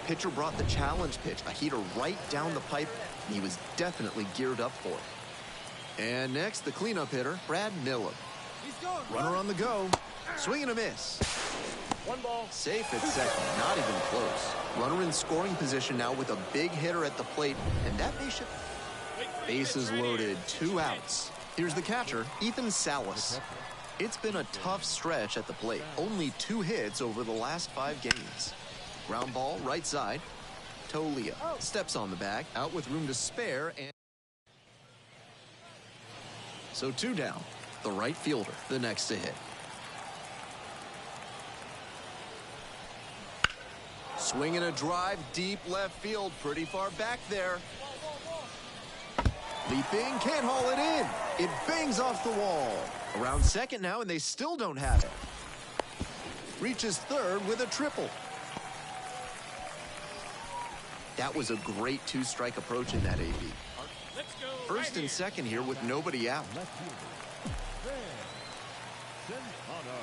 Pitcher brought the challenge pitch, a heater right down the pipe, and he was definitely geared up for it. And next, the cleanup hitter, Brad Miller. Runner on the go. Swing and a miss. 1 ball. Safe at second, not even close. Runner in scoring position now with a big hitter at the plate, and that bases loaded, 2 outs. Here's the catcher, Ethan Salas. It's been a tough stretch at the plate. Only 2 hits over the last 5 games. Ground ball, right side. Tolia steps on the bag, out with room to spare, and so 2 down. The right fielder, the next to hit. Swing and a drive, deep left field, pretty far back there. Leaping, can't haul it in. It bangs off the wall. Around second now, and they still don't have it. Reaches third with a triple. That was a great 2-strike approach in that AB. Let's go. First and second here with nobody out. Left fielder, Van Centano.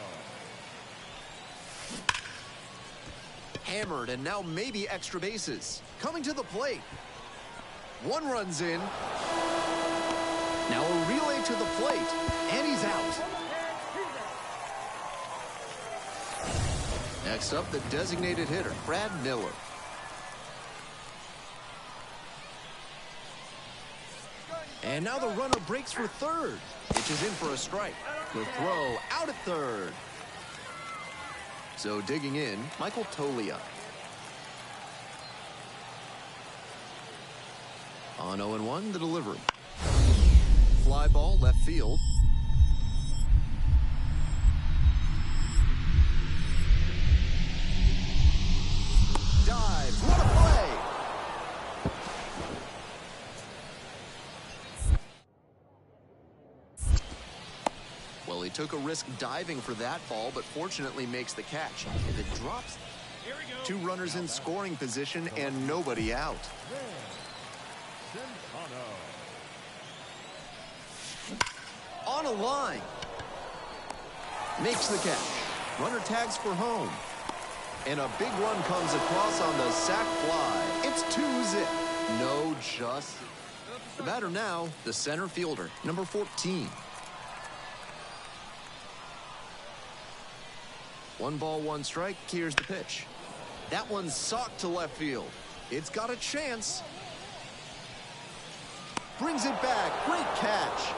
Hammered, and now maybe extra bases. Coming to the plate. One runs in. Now a relay to the plate, and he's out. Next up, the designated hitter, Brad Miller. And now the runner breaks for third. Pitches in for a strike. The throw out at third. So digging in, Michael Tolia. On 0-1, the delivery. Fly ball left field. Dives. What a play! Well, he took a risk diving for that ball, but fortunately makes the catch. If it drops, two runners in scoring position and nobody out. On a line. Makes the catch. Runner tags for home. And a big run comes across on the sac fly. It's 2-zip. No just. The batter now, the center fielder, number 14. 1 ball, 1 strike. Here's the pitch. That one's socked to left field. It's got a chance. Brings it back. Great catch.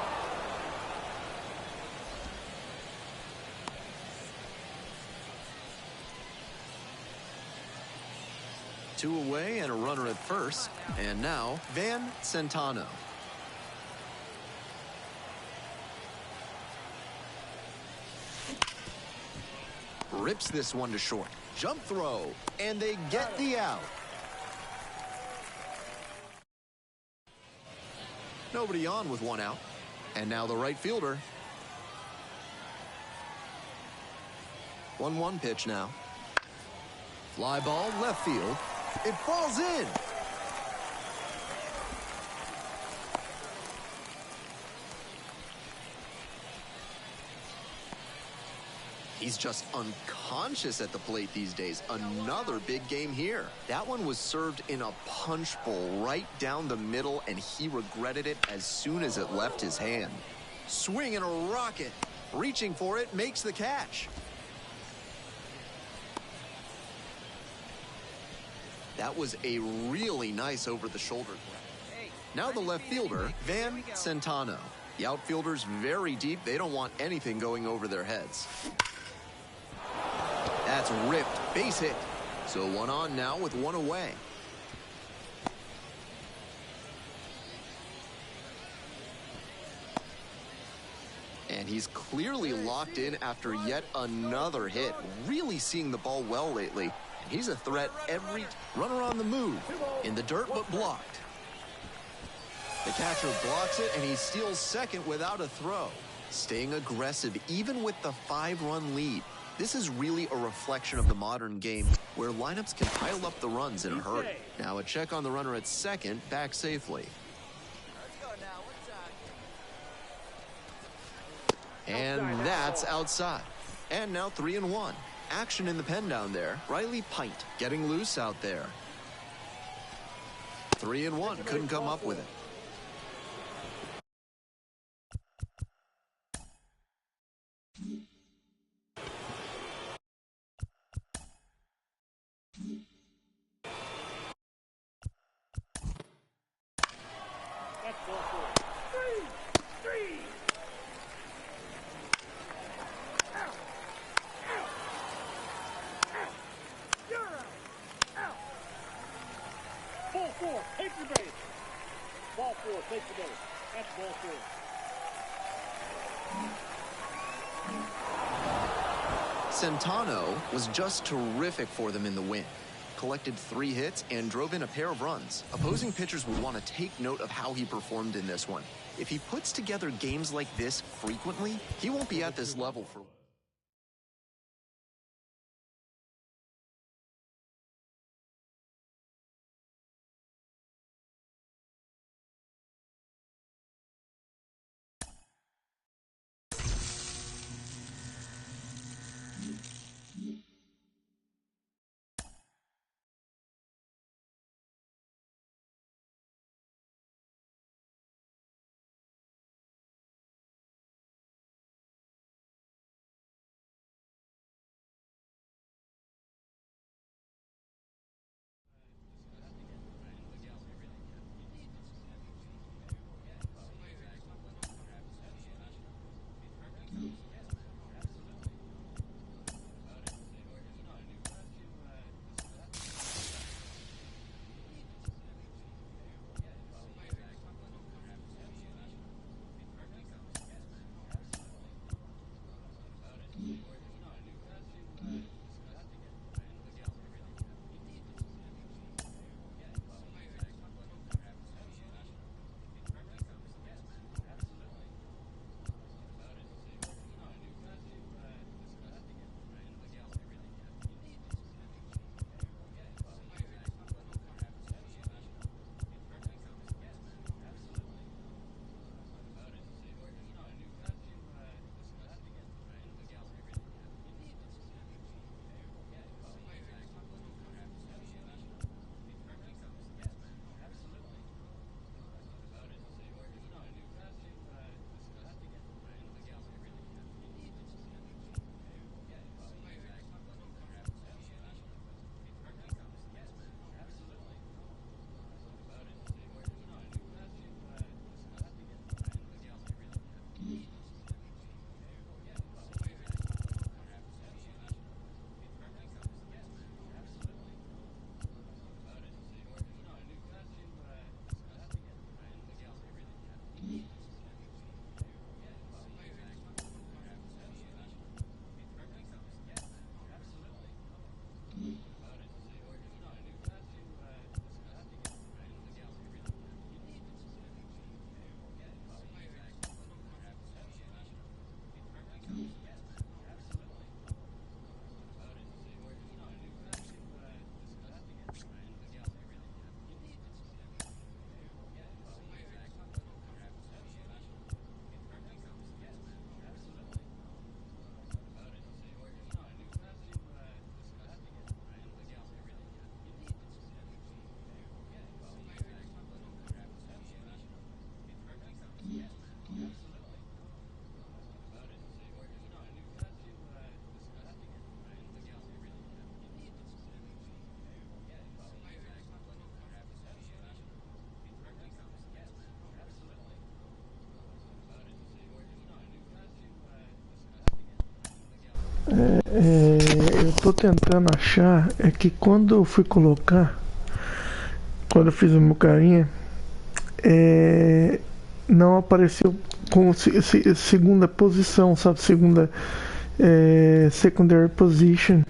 Two away and a runner at first. And now, Van Centano. Rips this one to short. Jump throw. And they get the out. Nobody on with 1 out. And now the right fielder. 1-1 pitch now. Fly ball left field. It falls in. He's just unconscious at the plate these days. Another big game here. That one was served in a punch bowl right down the middle, and he regretted it as soon as it left his hand. Swing and a rocket. Reaching for it, makes the catch. That was a really nice over-the-shoulder grab. Now the left fielder, Van Centano. The outfielders very deep. They don't want anything going over their heads. That's ripped. Base hit. So 1 on now with 1 away. And he's clearly locked in after yet another hit. Really seeing the ball well lately. He's a threat every runner on the move. In the dirt, but blocked. The catcher blocks it, and he steals second without a throw. Staying aggressive, even with the 5-run lead. This is really a reflection of the modern game, where lineups can pile up the runs in a hurry. Now a check on the runner at second, back safely. And that's outside. And now 3-1. Action in the pen down there. Riley Pint getting loose out there. 3-1. Couldn't come up with it. Take the base. Ball 4, take the base. That's ball 4. Centano was just terrific for them in the win. Collected 3 hits and drove in a pair of runs. Opposing pitchers will want to take note of how he performed in this one. If he puts together games like this frequently, he won't be at this level for tentando achar é que quando eu fui colocar, quando eu fiz o meu carinha, não apareceu com segunda posição, sabe? Segunda secondary position.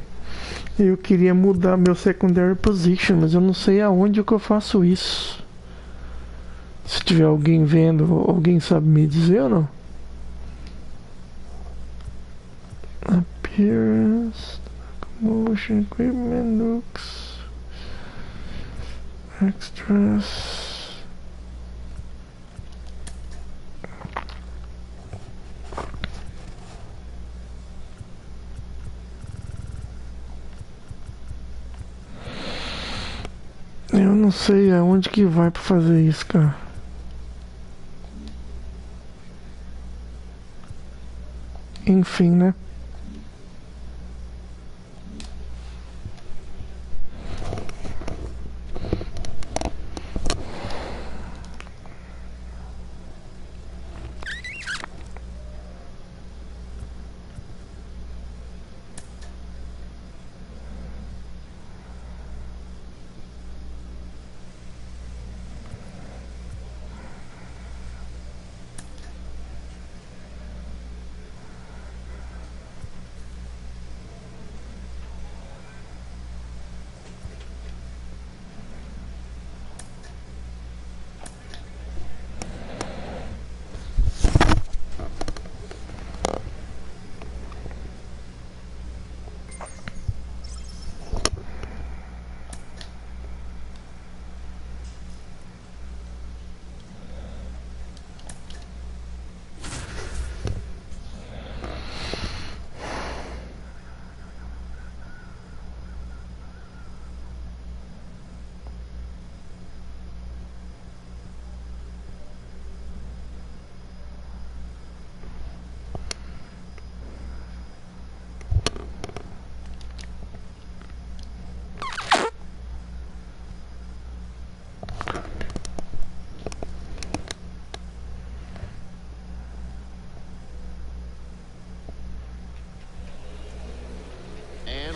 Eu queria mudar meu secondary position, mas eu não sei aonde que eu faço isso. Se tiver alguém vendo, alguém sabe me dizer ou não? Appearance, motion, equipment, looks, extras. Eu não sei aonde que vai pra fazer isso, cara. Enfim, né?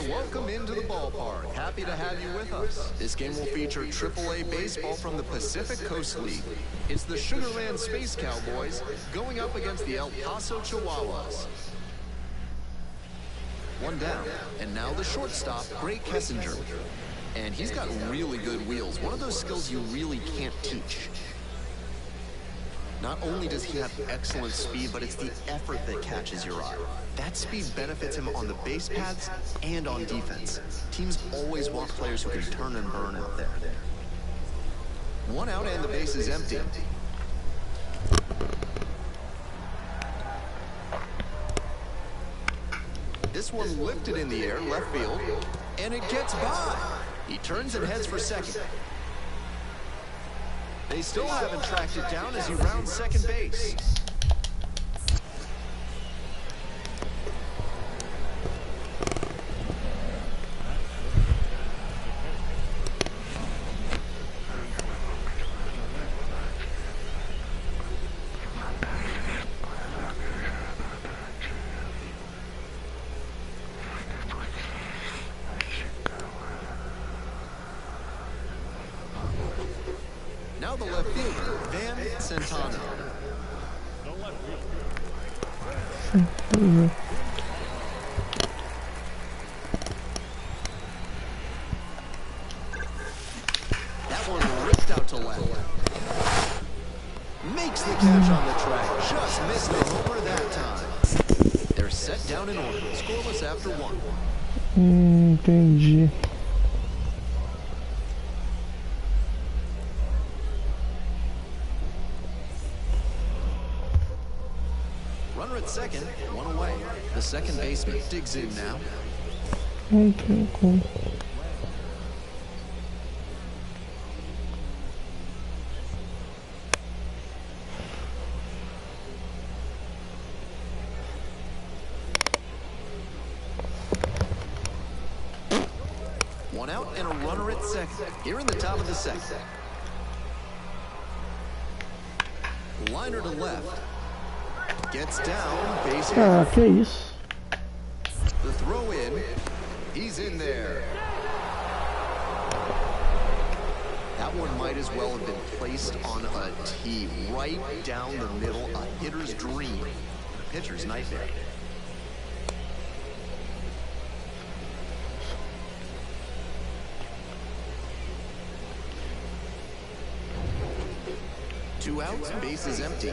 Welcome into the ballpark. Happy to have you with us. This game will feature AAA baseball from the Pacific Coast League. It's the Sugar Land Space Cowboys going up against the El Paso Chihuahuas. One down, and now the shortstop, Gray Kessinger. And he's got really good wheels, one of those skills you really can't teach. Not only does he have excellent speed, but it's the effort that catches your eye. That speed benefits him on the base paths and on defense. Teams always want players who can turn and burn out there. One out and the base is empty. This one lifted in the air, left field, and it gets by. He turns and heads for second. They still haven't tracked it down as he rounds second base. Now the left fielder, Van Centano. That one ripped out to left. Makes the catch on the track. Just missed the homer that time. They're set down in order. Scoreless after one. Entendi. Runner at second, one away. The second baseman digs in now. Não tem como. One out and a runner at second. Here in the top of the second. Liner to left. Gets down, base hit. Ah, que isso? The throw in, He's in there. That one might as well have been placed on a tee, right down the middle, a hitter's dream, a pitcher's nightmare. Two outs, base is empty.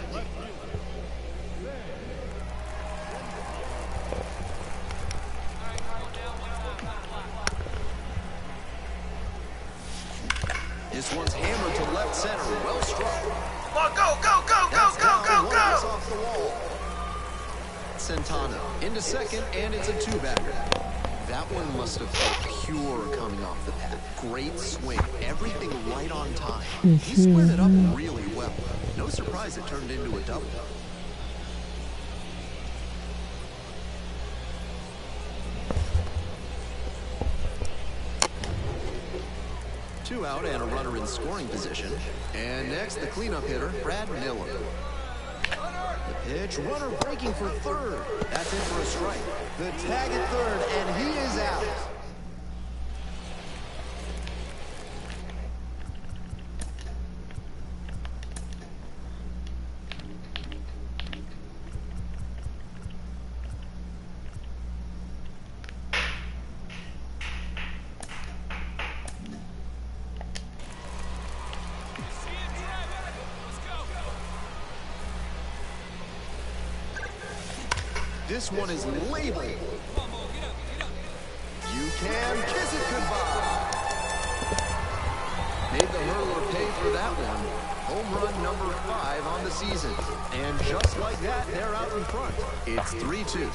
This one's hammered to left center. Well struck. Come on, go, go, go, That's go, go, down, go, one is go! off the wall. Centano into second, and it's a two-bagger. That one must have felt pure coming off the pad. Great swing. Everything right on time. He squared it up really well. No surprise it turned into a double. Two out and a runner in scoring position. And next, the cleanup hitter, Brad Miller. The pitch, runner breaking for third. That's in for a strike. The tag at third, and he is out. This one is labeled. You can kiss it goodbye. Made the hurler pay for that one. Home run number 5 on the season. And just like that, they're out in front. It's 3-2.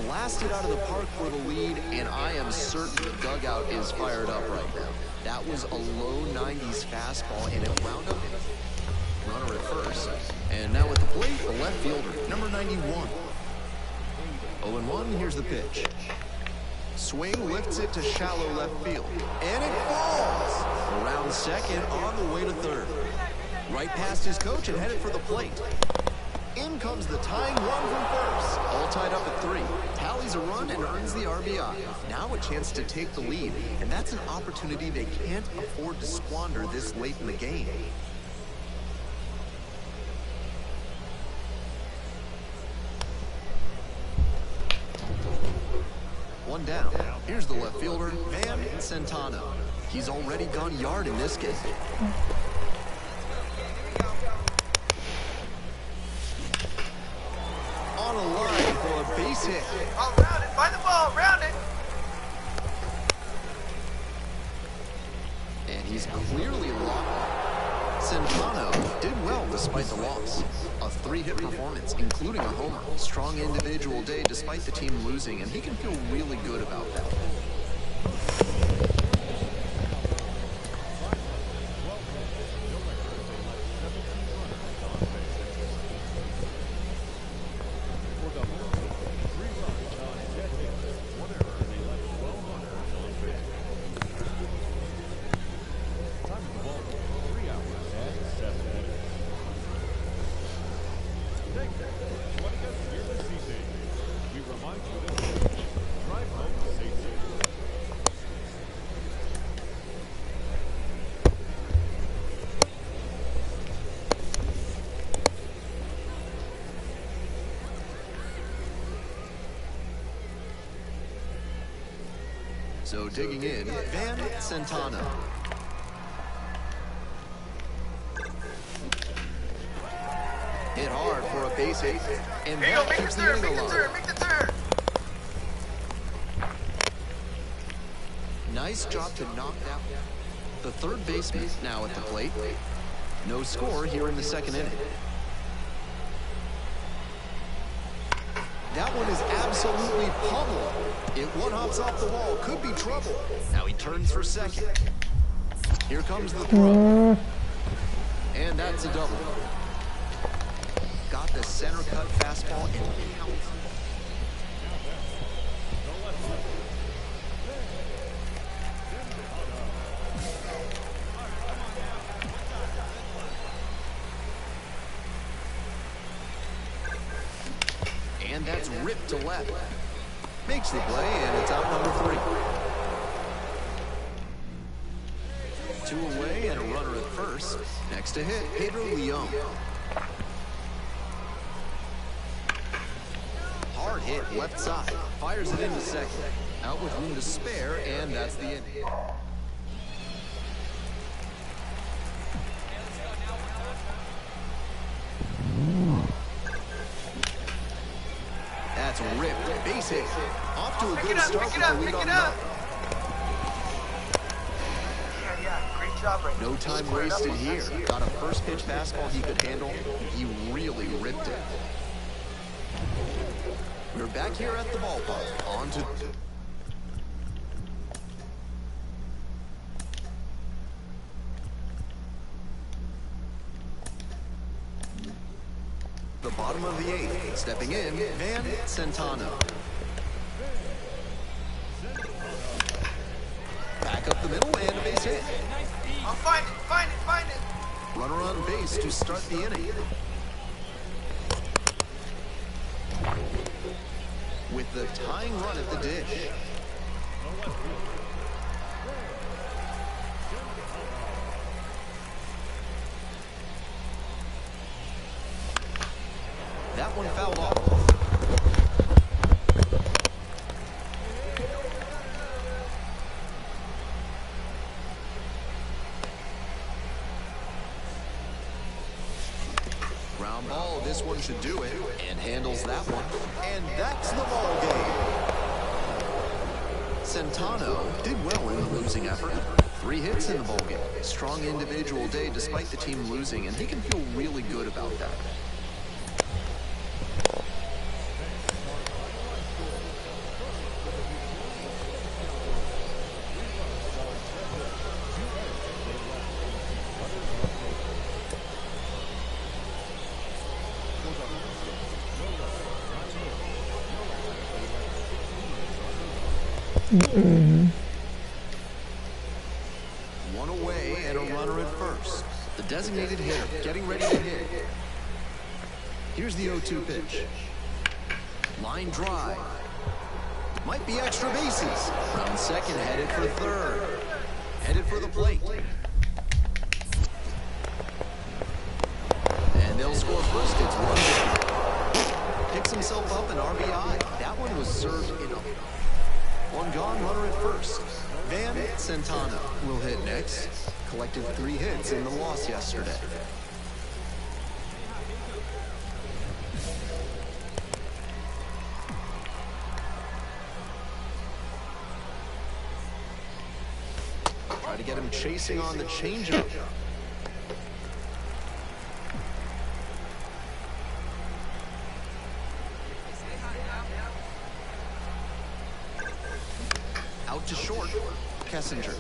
Blasted out of the park for the lead, and I am certain the dugout is fired up right now. That was a low 90s fastball, and it wound up in a runner at first. And now at the plate, the left fielder, number 91. 0-1, here's the pitch. Swing lifts it to shallow left field. And it falls! Around second, on the way to third. Right past his coach and headed for the plate. In comes the tying run from first. All tied up at 3. Tallies a run and earns the RBI. Now a chance to take the lead. And that's an opportunity they can't afford to squander this late in the game. One down. Here's the left fielder, Van Centano. He's already gone yard in this game. On a line for a base hit. Oh, round it, find the ball, round it! And he's clearly locked. Centano did well despite the loss. A 3-hit performance, including a homer. Strong individual day despite the team losing, and he can feel really good about that. So digging in, Van Centano. Hit hard for a base hit. And Here you go, that make the keeps the third, inning make the alive. third, make the third! Nice job to knock that. The third baseman now at the plate. No score here in the second inning. That one is absolutely pummeled. It one-hops off the wall. Could be trouble. Now he turns for second. Here comes the throw. And that's a double. Got the center cut fastball and counts. And that's ripped to left. Makes the play, and it's out number 3. 2 away and a runner at first. Next to hit, Pedro Leon. Hard hit left side. Fires it into second. Out with room to spare, and that's the inning. That's ripped. Base hit. Off to a good start with the lead on top. No time wasted here. Got a first pitch fastball he could handle. He really ripped it. We're back here at the ballpark. On to... the bottom of the 8th. Stepping in, Van Centano. Back up the middle and a base hit. I'll find it. Runner on base to start the inning. With the tying run at the dish. That one fouled off. Ground ball, this one should do it, and handles that one. And that's the ball game. Centano did well in the losing effort. 3 hits in the ball game. Strong individual day despite the team losing, and he can feel really good about that. One away and a runner at first. The designated hitter getting ready to hit. Here's the 0-2 pitch. Line drive. Might be extra bases. Round second, headed for third. Headed for the plate. And they'll score first. It's 1-0. Picks himself up an RBI. That one was served in a... one gone, runner at first. Van Centano will hit next. Collected 3 hits in the loss yesterday. Try to get him chasing on the changeup. Out to short, Kessinger.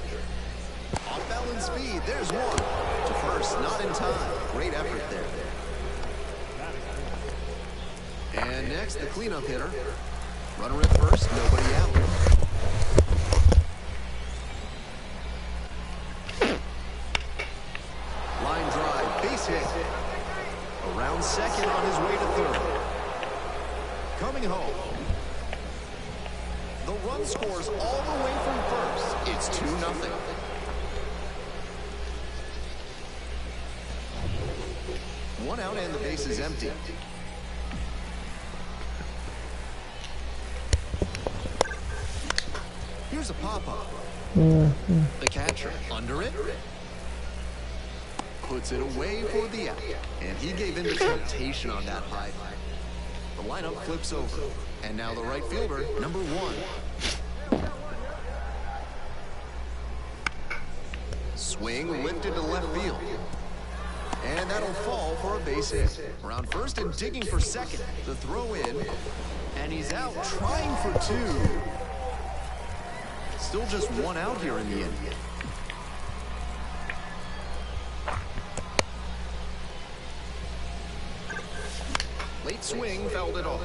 Off balance speed, there's one. To first, not in time. Great effort there. And next, the cleanup hitter. Runner at first, nobody out. Line drive, base hit. Around second on his way to third. Coming home. The run scores all the way from first. It's 2-0. One out and the base is empty. Here's a pop-up. The catcher under it. Puts it away for the out. And he gave in to temptation on that high. The lineup flips over. And now the right fielder, number 1. Swing lifted to left field. And that'll fall for a base hit. Around first and digging for second. The throw in. And he's out trying for 2. Still just 1 out here in the end. Late swing, fouled it off.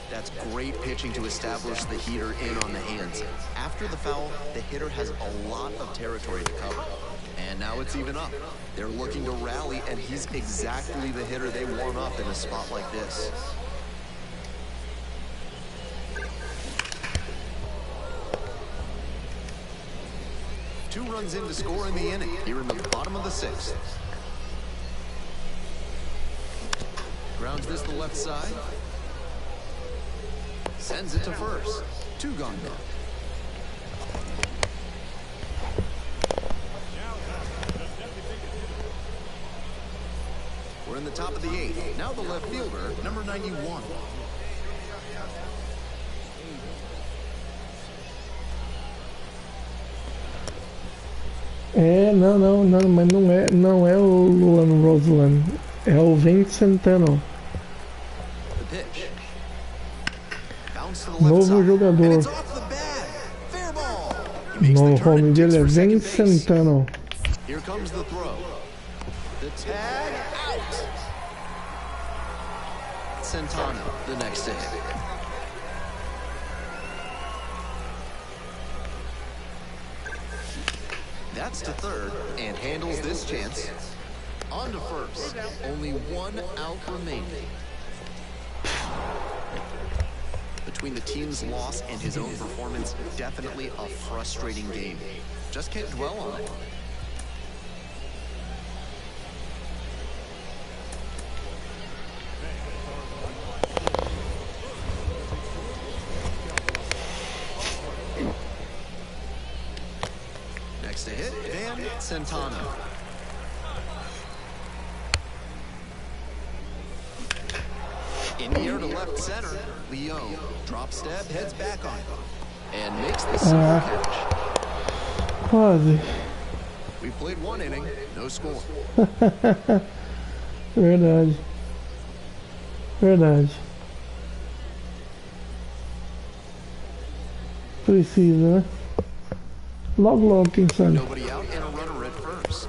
That's great pitching to establish the heater in on the hands. After the foul, the hitter has a lot of territory to cover. And now it's even up. They're looking to rally, and he's exactly the hitter they want up in a spot like this. 2 runs in to score in the inning here in the bottom of the 6th. Grounds this to left side. Sends it to first. 2 gone now. We're in the top of the 8th. Now the left fielder, number 91. Não, mas não é o Luan Roslan, é o Van Centano. Novo jogador. O nome dele é Van Centano. Here comes the throw. The tag out. Centano, the next hit. That's to third and handles this chance. On to first. Only 1 out remaining. Between the team's loss and his own performance, definitely a frustrating game. Just can't dwell on it. Next to hit, Van Centano. In the air to left center, Leo drop step, heads back on it, and makes the single catch. Quase. We played 1 inning, no score. Verdade. Precisa, né? Logo, quem sabe. Nobody out and a runner at first.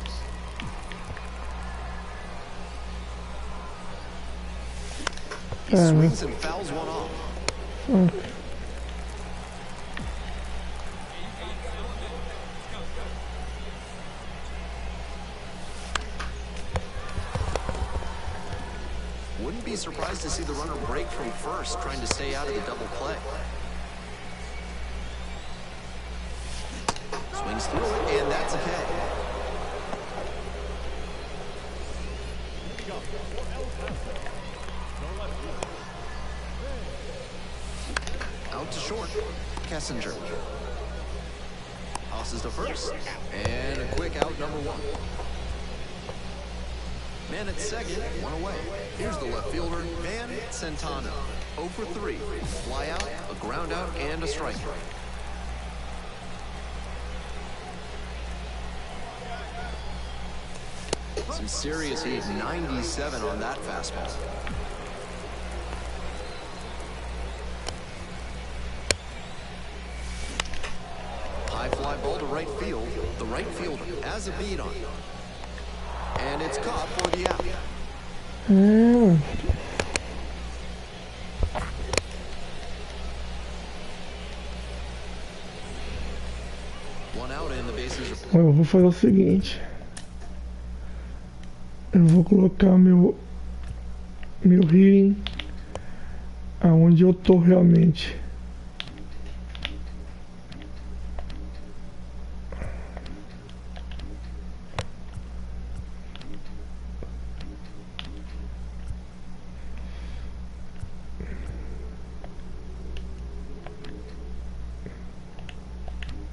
He swings and fouls one off. Okay. Wouldn't be surprised to see the runner break from first, trying to stay out of the double play. Swings through it, and that's a K. Out to short, Kessinger. Tosses to first, and a quick out, number 1. Man at second, 1 away. Here's the left fielder, Van Centano. 0 for 3. Fly out, a ground out, and a strikeout. Some serious heat, 97 on that fastball. High fly ball to right field. The right fielder has a beat on it. And it's caught for the out. 1 out and the bases are... Eu vou fazer o seguinte. Eu vou colocar meu hearing aonde eu tô realmente.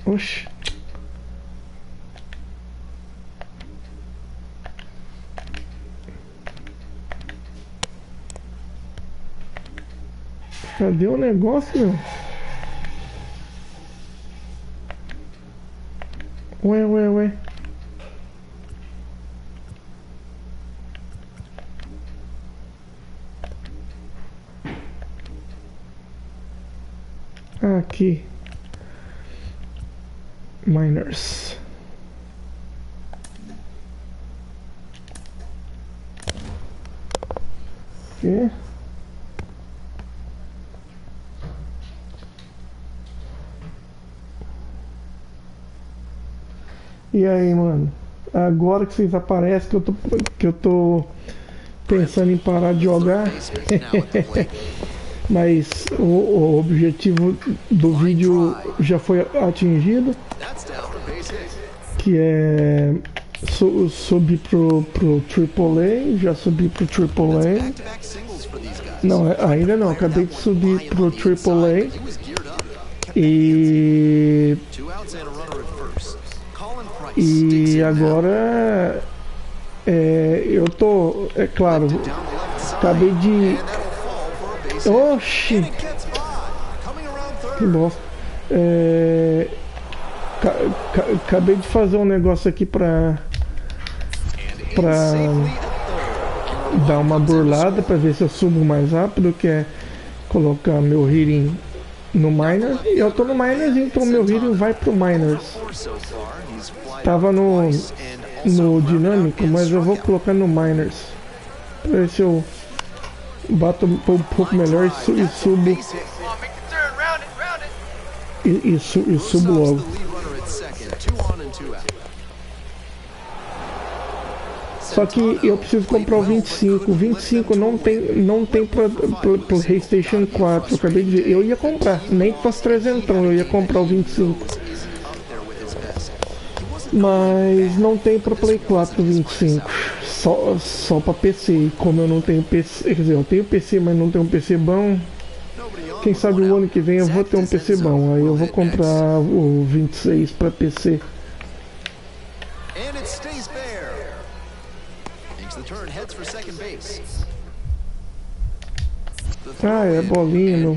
Oxi. Cadê o negócio, meu? Ué. Aqui. Miners. Aqui. E aí, mano? Agora que vocês aparecem que eu tô pensando em parar de jogar. Mas o objetivo do vídeo já foi atingido. que é subir pro AAA, já subi pro AAA. Não, ainda não, acabei de subir pro AAA e agora eu tô, é claro, acabei de... Oxi! Que bosta. Acabei de fazer um negócio aqui pra dar uma burlada pra ver se eu subo mais rápido, que é colocar meu heating no minor. E eu tô no minors, então meu heating vai pro minors. Tava no dinâmico, mas eu vou colocar no minors pra ver se eu bato um pouco melhor e subo. E subo logo. Só que eu preciso comprar o 25. O 25 não tem pra PlayStation 4. Eu acabei de ver. Eu ia comprar, nem que fosse 300, eu ia comprar o 25. Mas não tem pra Play 4 o 25. Só pra PC. E como eu não tenho PC, quer dizer, eu tenho PC, mas não tenho um PC bom. Quem sabe o ano que vem eu vou ter um PC bom. Aí eu vou comprar o 26 pra PC. Ah, é bolinha, meu.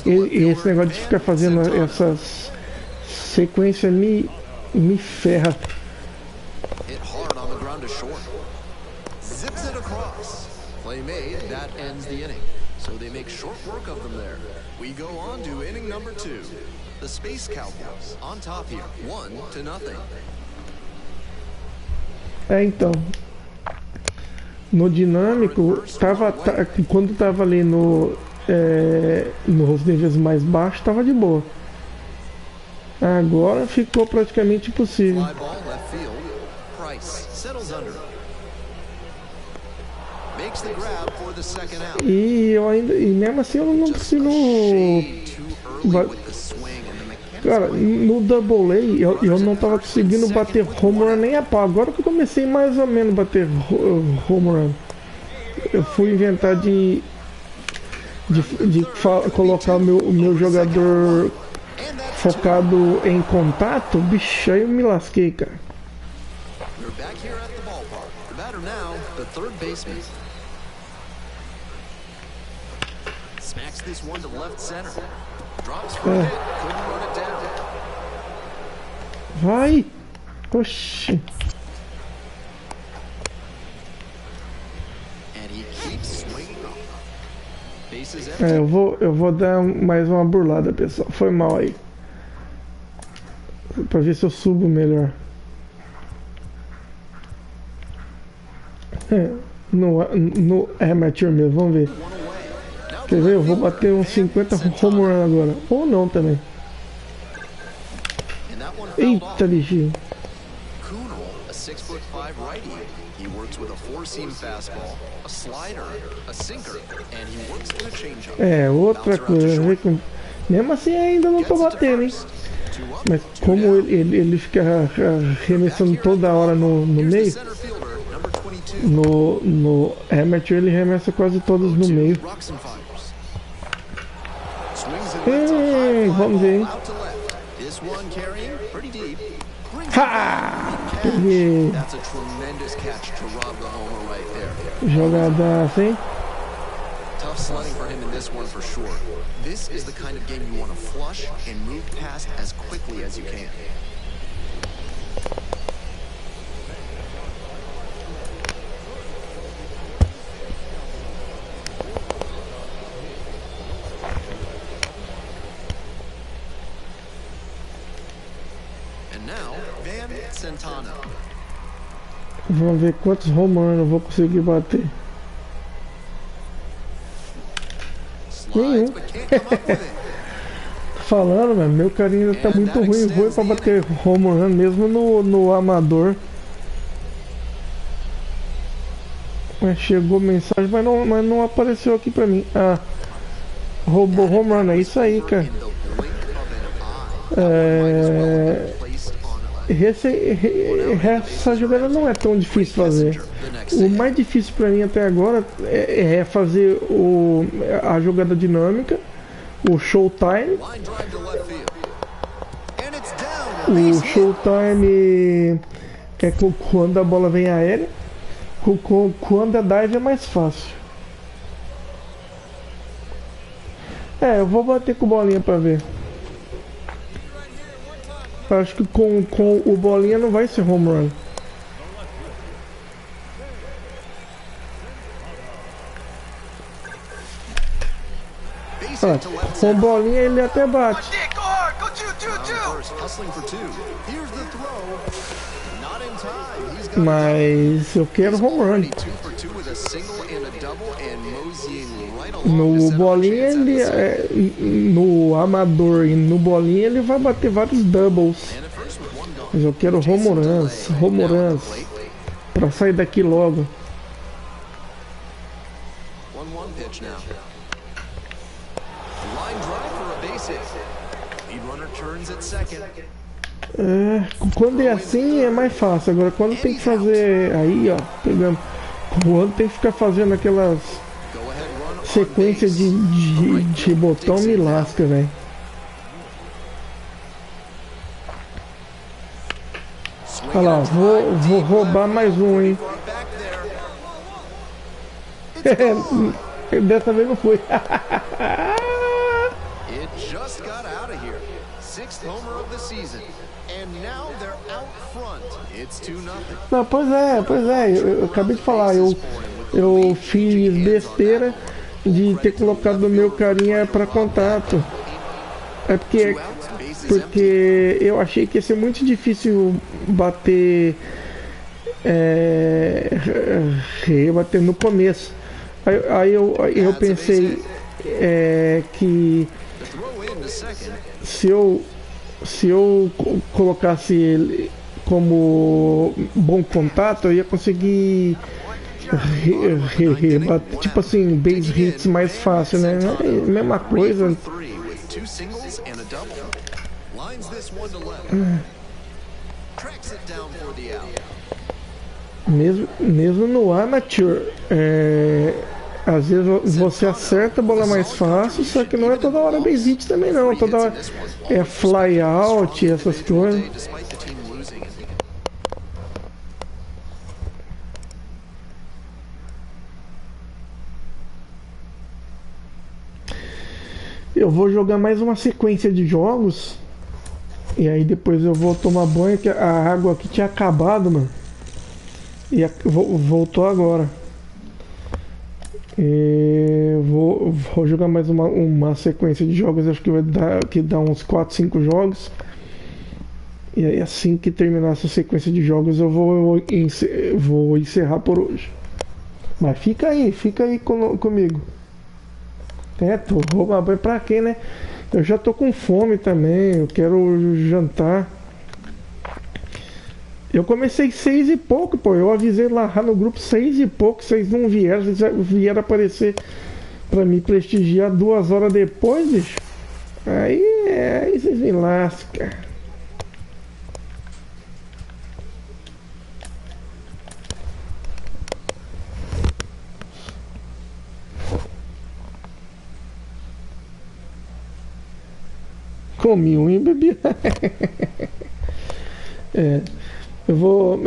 E esse negócio de ficar fazendo essas sequências me ferra. Zips it across. Play made, that ends the inning. So they make short work of them there. We go on to inning number 2. The Space Cowboys on top here, 1-0. Então, no dinâmico, quando tava ali nos níveis mais baixos, tava de boa. Agora ficou praticamente impossível. Fly ball left field. Price settles under. Makes the grab for the second out. E mesmo assim eu não consigo. Cara, no Double A eu não tava conseguindo bater home run nem a pau. Agora que eu comecei mais ou menos a bater home run, eu fui inventar de colocar o meu jogador focado em contato. Bicho, aí eu me lasquei, cara. We're back here at the ballpark. The batter now, the third baseman. Smacks this one to left center. Drops for a hit. Couldn't run it down. Vai! Oxi! And he keeps swinging. Bases empty. Eu vou dar mais uma burlada, pessoal. Foi mal aí. Pra ver se eu subo melhor. No amateur mesmo, vamos ver. Quer ver? Eu vou bater uns 50 home run agora. Ou não também. Eita, bichinho. A 6'5" righty. He works with a four-seam fastball, a slider, a sinker, and he works with a changeup. Outra coisa. Mesmo assim ainda não tô batendo, hein? Mas como ele fica arremessando toda hora no meio, no amateur ele arremessa quase todos no meio. Vamos ver, hein? Ha! Peguei. Jogadaça, hein? Tough sledding for him in this one for sure. This is the kind of game you want to flush and move past as quickly as you can. And now, Van Centano. Vamos ver quantos home runs eu vou conseguir bater. Nenhum. Tô falando, mano, meu carinho tá muito ruim pra bater home run mesmo no amador. Chegou mensagem, mas não apareceu aqui pra mim. Ah, roubou home run, é isso aí, cara. Essa jogada não é tão difícil fazer. O mais difícil pra mim até agora é fazer a jogada dinâmica, o showtime. O showtime é quando a bola vem aérea. Quando a dive é mais fácil. Eu vou bater com bolinha pra ver. Acho que com o bolinha não vai ser home run. Com bolinha ele até bate. Mas eu quero home run. No bolinha ele no amador e no bolinha ele vai bater vários doubles. Mas eu quero home runs pra sair daqui logo. Quando é assim é mais fácil. Agora quando tem que fazer aí, ó, pegando. Quando tem que ficar fazendo aquelas sequências de botão, me lasca, velho. Olha lá, vou roubar mais um, hein. Dessa vez não foi. Não, pois é, eu acabei de falar, eu fiz besteira de ter colocado o meu carinha para contato. É porque eu achei que ia ser muito difícil bater bater no começo. Aí eu pensei que se eu colocasse ele como bom contato, eu ia conseguir tipo assim, base hits mais fácil, né? Mesma coisa. Mesmo no amateur, às vezes você acerta a bola mais fácil, só que não é toda hora base hit também não, toda hora é fly out, essas coisas. Eu vou jogar mais uma sequência de jogos e aí depois eu vou tomar banho, que a água aqui tinha acabado, mano. E voltou agora. Vou jogar mais uma sequência de jogos, acho que vai dar uns 4, 5 jogos. E aí assim que terminar essa sequência de jogos eu vou encerrar por hoje. Mas fica aí comigo. Tô roubar banho pra quê, né? Eu já tô com fome também, eu quero jantar. Eu comecei 6 e pouco, pô. Eu avisei lá no grupo 6 e pouco, vocês não vieram, vocês vieram aparecer pra me prestigiar 2 horas depois, bicho. Aí vocês me lascam. Comi um e bebi. Eu vou.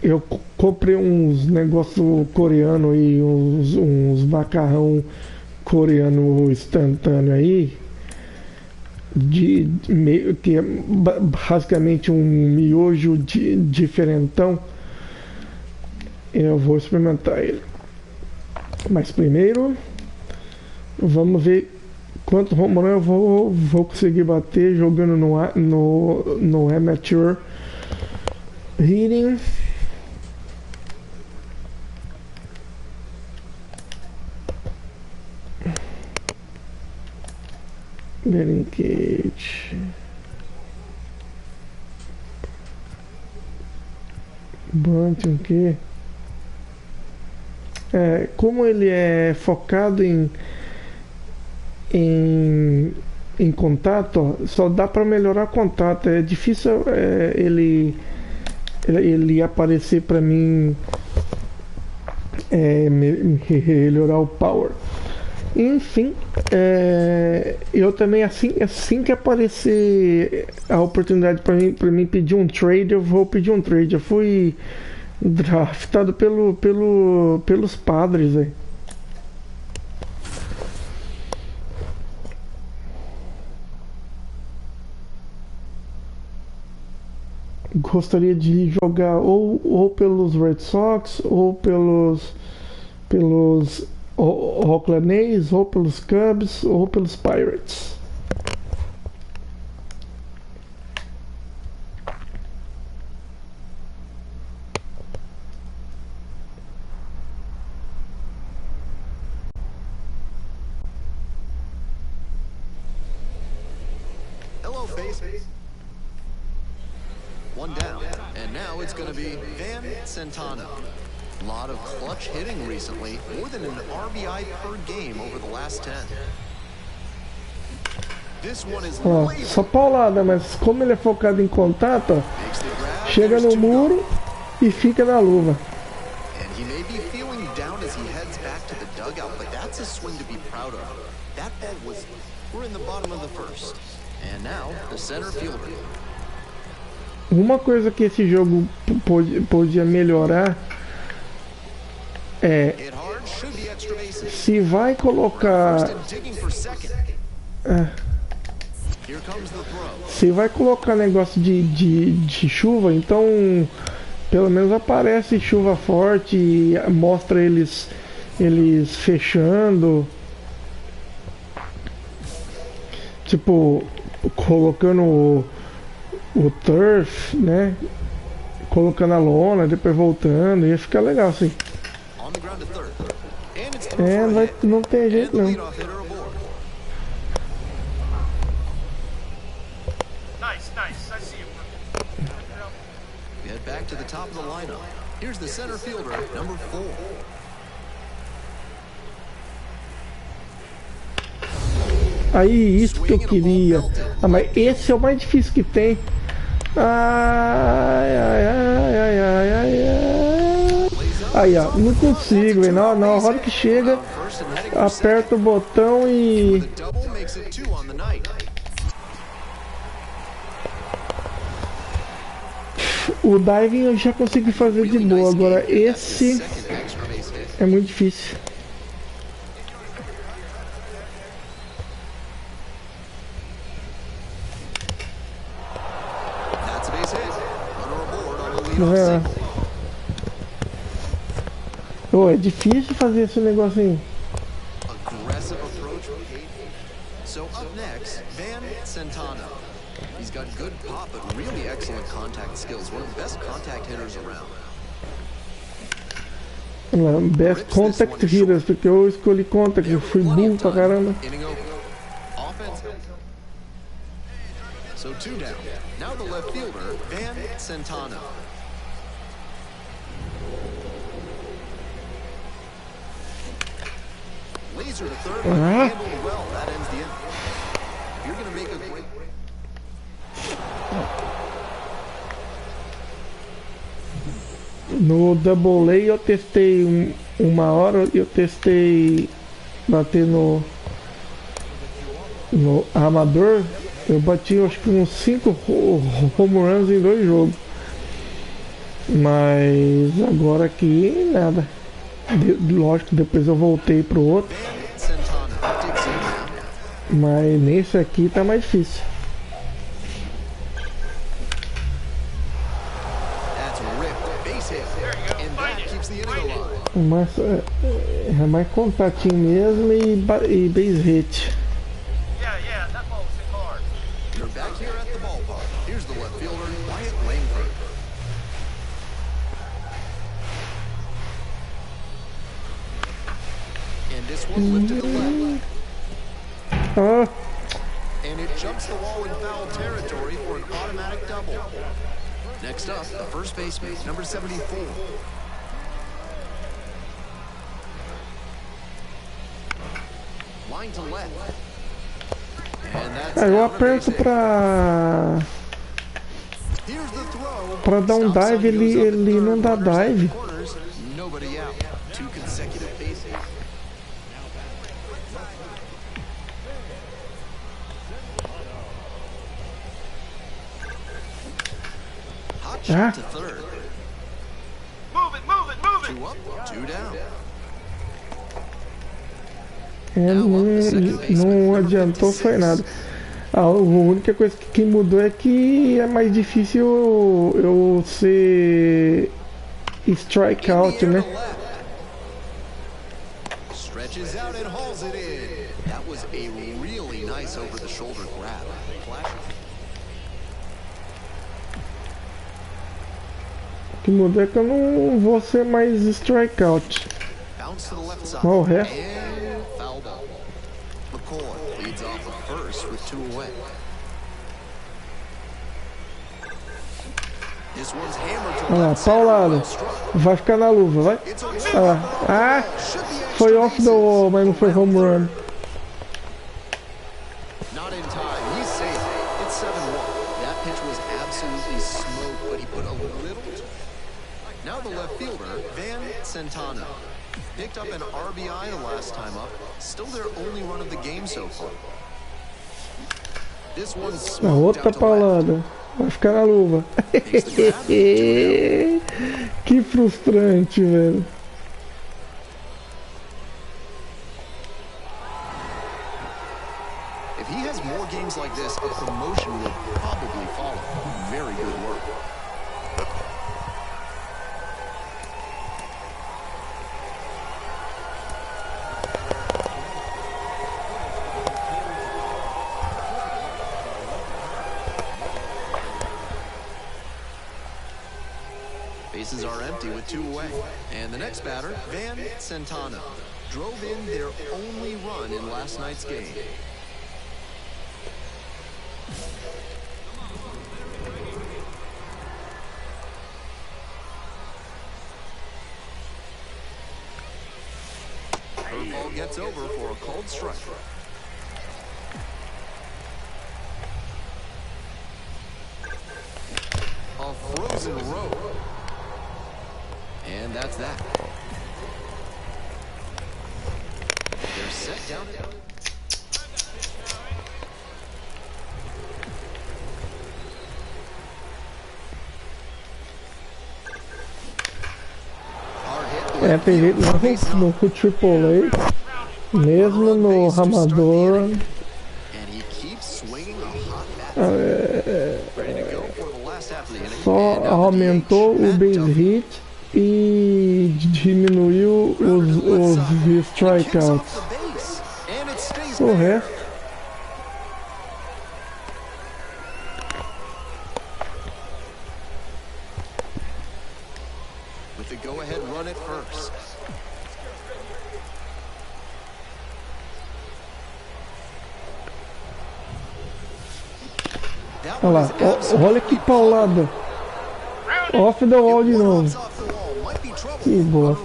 Eu comprei uns negócios coreanos aí, uns macarrão coreano instantâneo aí, que é basicamente um miojo diferentão. Eu vou experimentar ele. Mas primeiro, vamos ver quanto home run eu vou conseguir bater jogando no amateur hitting. Batting cage. Bunt, o quê? Como ele é focado em contato, ó, só dá para melhorar contato. É difícil ele aparecer para mim, melhorar o power. Enfim, eu também assim que aparecer a oportunidade para mim pedir um trade, eu vou pedir um trade. Eu fui draftado pelos Padres, velho. Gostaria de jogar ou pelos Red Sox, ou pelos Oakland A's, ou pelos Cubs, ou pelos Pirates. Hello, face. One down, and now it's going to be Van Centano. A lot of clutch hitting recently, more than an RBI per game over the last 10. This one is Só paulada, mas como ele é focado em contato, ó, chega no muro e fica na luva. And he may be feeling down as he heads back to the dugout, but that's a swing to be proud of. That ball was, we're in the bottom of the first. And now, the center fielder. Uma coisa que esse jogo podia melhorar se vai colocar negócio de chuva, então pelo menos aparece chuva forte e mostra eles fechando, tipo colocando o turf, né? Colocando a lona, depois voltando, ia ficar legal assim. Não tem jeito não. Nice. I see you. Head back to the top of the lineup. Here's the center fielder, number 4. Aí, isso que eu queria. Mas esse é o mais difícil que tem. Ai. Aí, ó, não consigo, velho. Na hora que chega, aperta o botão e... O diving eu já consigo fazer de boa. Agora, esse é muito difícil. É difícil fazer esse negocinho. Aggressive approach. So up next, Van Centano. He's got good pop, but really excellent contact skills. One of the best contact hitters around. Best contact hitters, porque eu escolhi contact, eu fui burro pra caramba. So 2 down. Now the left fielder, Van Centano. Laser to third, but handled well. That ends the inning. You're going to make a great... No Double A eu testei uma hora, eu testei bater no amador, eu bati acho que uns 5 home runs em 2 jogos. Mas agora aqui nada. Lógico, depois eu voltei pro outro. Mas nesse aqui tá mais difícil. Mas é mais contatinho mesmo e base hit. Yeah, that ball was hit hard. You're back here at the ballpark. Here's the left fielder, Wyatt Langford. And this one lifted to left. And it jumps the wall in foul territory for an automatic double. Next up, the first baseman, number 74. Line to left. And that's Eu aperto pra dar um dive, ele não dá dive. Nobody out. 2 consecutive bases. Hot shot to third. Move it, move it, move it! 2 up, 2 down. Não adiantou, foi nada. A única coisa que mudou é que é mais difícil eu ser strikeout, né? Stretches out and hauls it in. That was a really nice over the shoulder grab. O que mudou é que eu não vou ser mais strikeout. Bounce to the left side. Mas o resto. And foul ball. McCoy leads off the first with 2 away. This one's hammered to Olha lá, left center. paulada. Well struck. Vai ficar na luva, vai. Olha lá. Ah, foi off the wall, mas não foi home run. Not in time. He's safe. It's 7-1. That pitch was absolutely smoked, but he put a little. Now the left fielder, Van Centano. Picked up an RBI the last time up. Still their only run of the game so far. This one's A smoked outra out to left. paulada. Vai ficar na luva. Que frustrante, velho. If he has more games like this, a promotion will probably follow. Very good work. Bases are empty with 2 away. And the next batter, Van Centano, drove in their only run in last night's game. Curveball gets over for a called strike. A frozen road. And that's that. They're set down. É, tem jeito no AAA, mesmo no Amador. And he keeps swinging a hot bat. Ready to go for the last half of the inning. Só aumentou o base hit e diminuiu os strikeouts. O resto. With the go-ahead run at first. Olha lá, olha que paulada. Off the wall de novo. Que boa.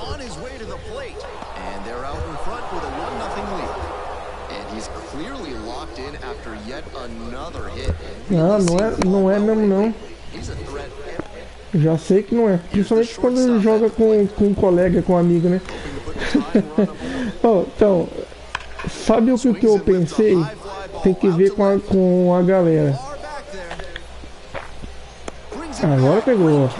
On his way to the plate. And they're out in front with a 1-0 lead. And he's clearly locked in after yet another hit. Não é mesmo não. He's a threat. Já sei que não é. Principalmente quando ele joga com um colega, com um amigo, né? Oh, então, sabe o que eu pensei? Tem que ver com a galera. Agora pegou.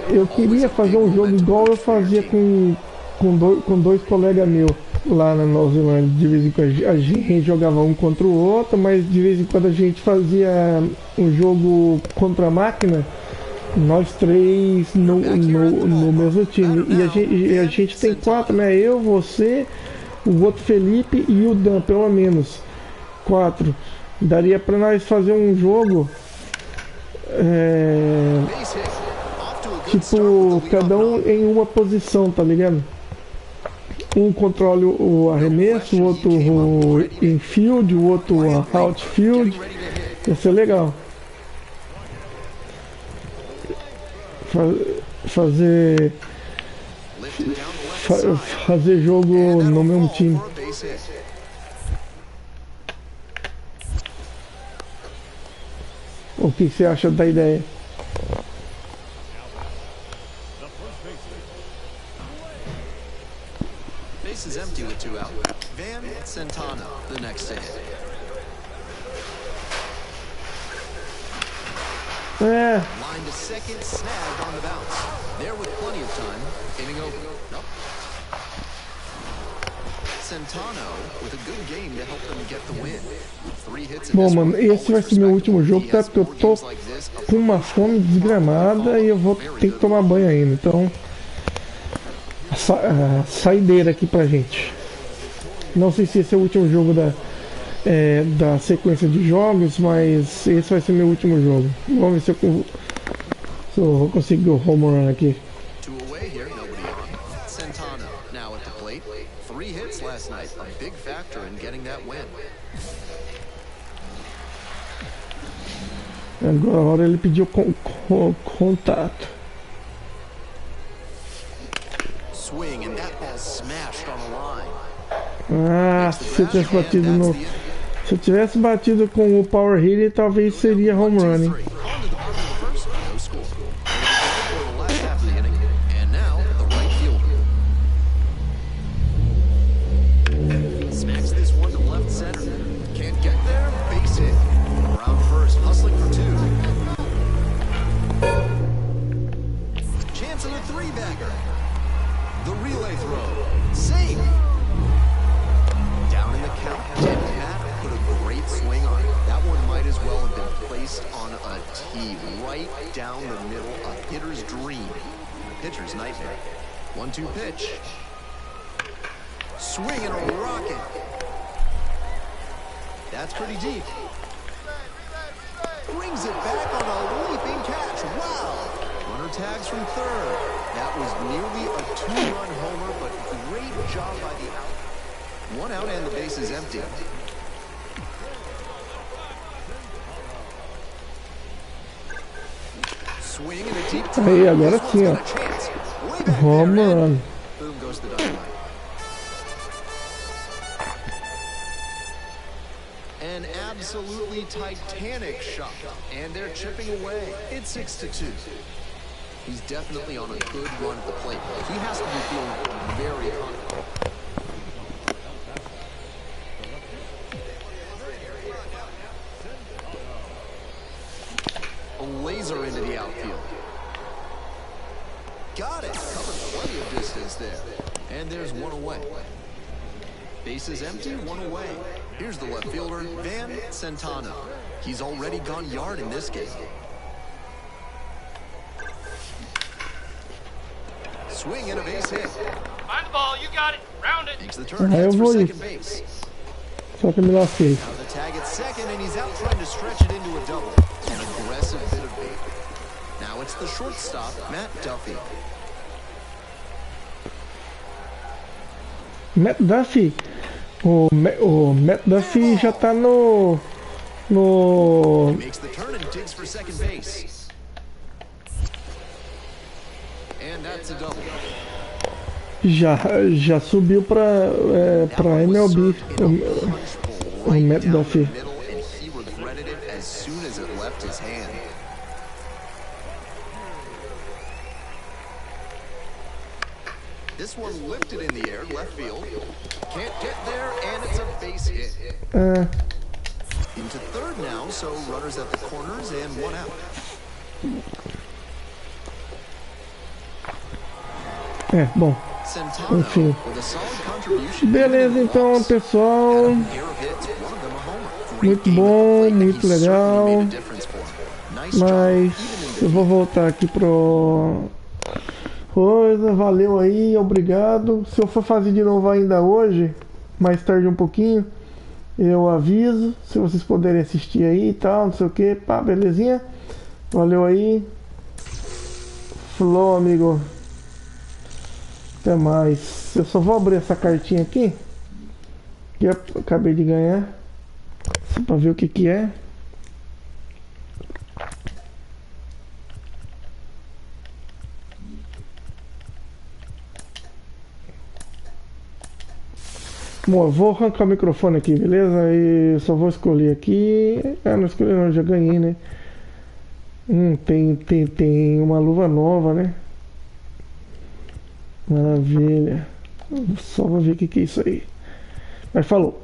Eu queria fazer um jogo igual eu fazia com dois colegas meus lá na Nova Zelândia. De vez em quando a gente jogava um contra o outro, mas de vez em quando a gente fazia um jogo contra a máquina, nós três no mesmo time. E a gente tem 4, né? Eu, você, o outro Felipe e o Dan, pelo menos 4. Daria pra nós fazer um jogo tipo, cada um em uma posição, tá ligado? Um controla o arremesso, o outro o infield, o outro o outfield, Ia ser legal. Fazer jogo no mesmo time. O que você acha da ideia? Base is empty with 2 out. Van Centano, the next to hit. É. Line to second, snagged on the bounce. There with plenty of time. Inning over. Nope. Centano with a good game to help them get the win. 3 hits in Bom, this mano, one. esse vai ser meu último jogo, tá? Porque eu tô com uma fome desgramada e eu vou ter que tomar banho ainda. Então, saideira aqui pra gente. Não sei se esse é o último jogo da sequência de jogos, mas esse vai ser meu último jogo. Vamos ver se eu vou conseguir o home run aqui. 2 away here, nobody on. Centano now at the plate. 3 hits last night, a big factor in getting that win. Agora ele pediu contato. Swing and that ball smashed on the line. Ah, se eu tivesse batido com o power hitter, talvez seria home run, hein? Smacks this one to left center. Can't get there. Base hit. Around first, hustling for 2. Chance of a 3-bagger. The relay throw. Save. Down in the count. Pat put a great swing on it. That one might as well have been placed on a tee. Right down the middle. A hitter's dream. Pitcher's nightmare. 1-2 pitch. Swing and a rocket. That's pretty deep. Brings it back on a leaping catch. Wow. Runner tags from third. That was nearly a 2-run homer, but great job by the out. 1 out and the base is empty. Swing and a deep throw. Aí, agora sim, ó. Home run. Boom goes the dynamite. An absolutely titanic shot, and they're chipping away. It's 6-2. He's definitely on a good run at the plate. He has to be feeling very confident. A laser into the outfield. Got it. Covered plenty of distance there. And there's 1 away. Base is empty, 1 away. Here's the left fielder, Van Centano. He's already gone yard in this game. Swing and a base hit. Find the ball, you got it. Round it. Makes the turn, Eu heads for vou ir. second base. Só que eu me lasquei. Now the tag at second, and he's out trying to stretch it into a double. An aggressive bit of bait. Now it's the shortstop, Matt Duffy. Matt Duffy. O Matt Duffy já tá no Makes the turn and digs for second base. And that's a double. já subiu pra MLB o Matt Duffy. And he regretted it as soon as it left his hand. This one lifted in the air, left field. Can't get there, and it's a base hit. Into third now, so runners at the corners and 1 out. Bom, Centano enfim. with a solid contribution. Beleza, então, pessoal. Muito bom, muito legal. Mas eu vou voltar aqui pro coisa. Valeu aí, obrigado. Se eu for fazer de novo ainda hoje, mais tarde um pouquinho, eu aviso. Se vocês puderem assistir aí e tal, não sei o que. Pá, belezinha? Valeu aí. Falou, amigo. Até mais. Eu só vou abrir essa cartinha aqui que eu acabei de ganhar, só pra ver o que é. Bom, eu vou arrancar o microfone aqui, beleza? E só vou escolher aqui. Ah, não escolhi não, já ganhei, né? Tem uma luva nova, né? Maravilha. Só vou ver o que é isso aí. Mas falou.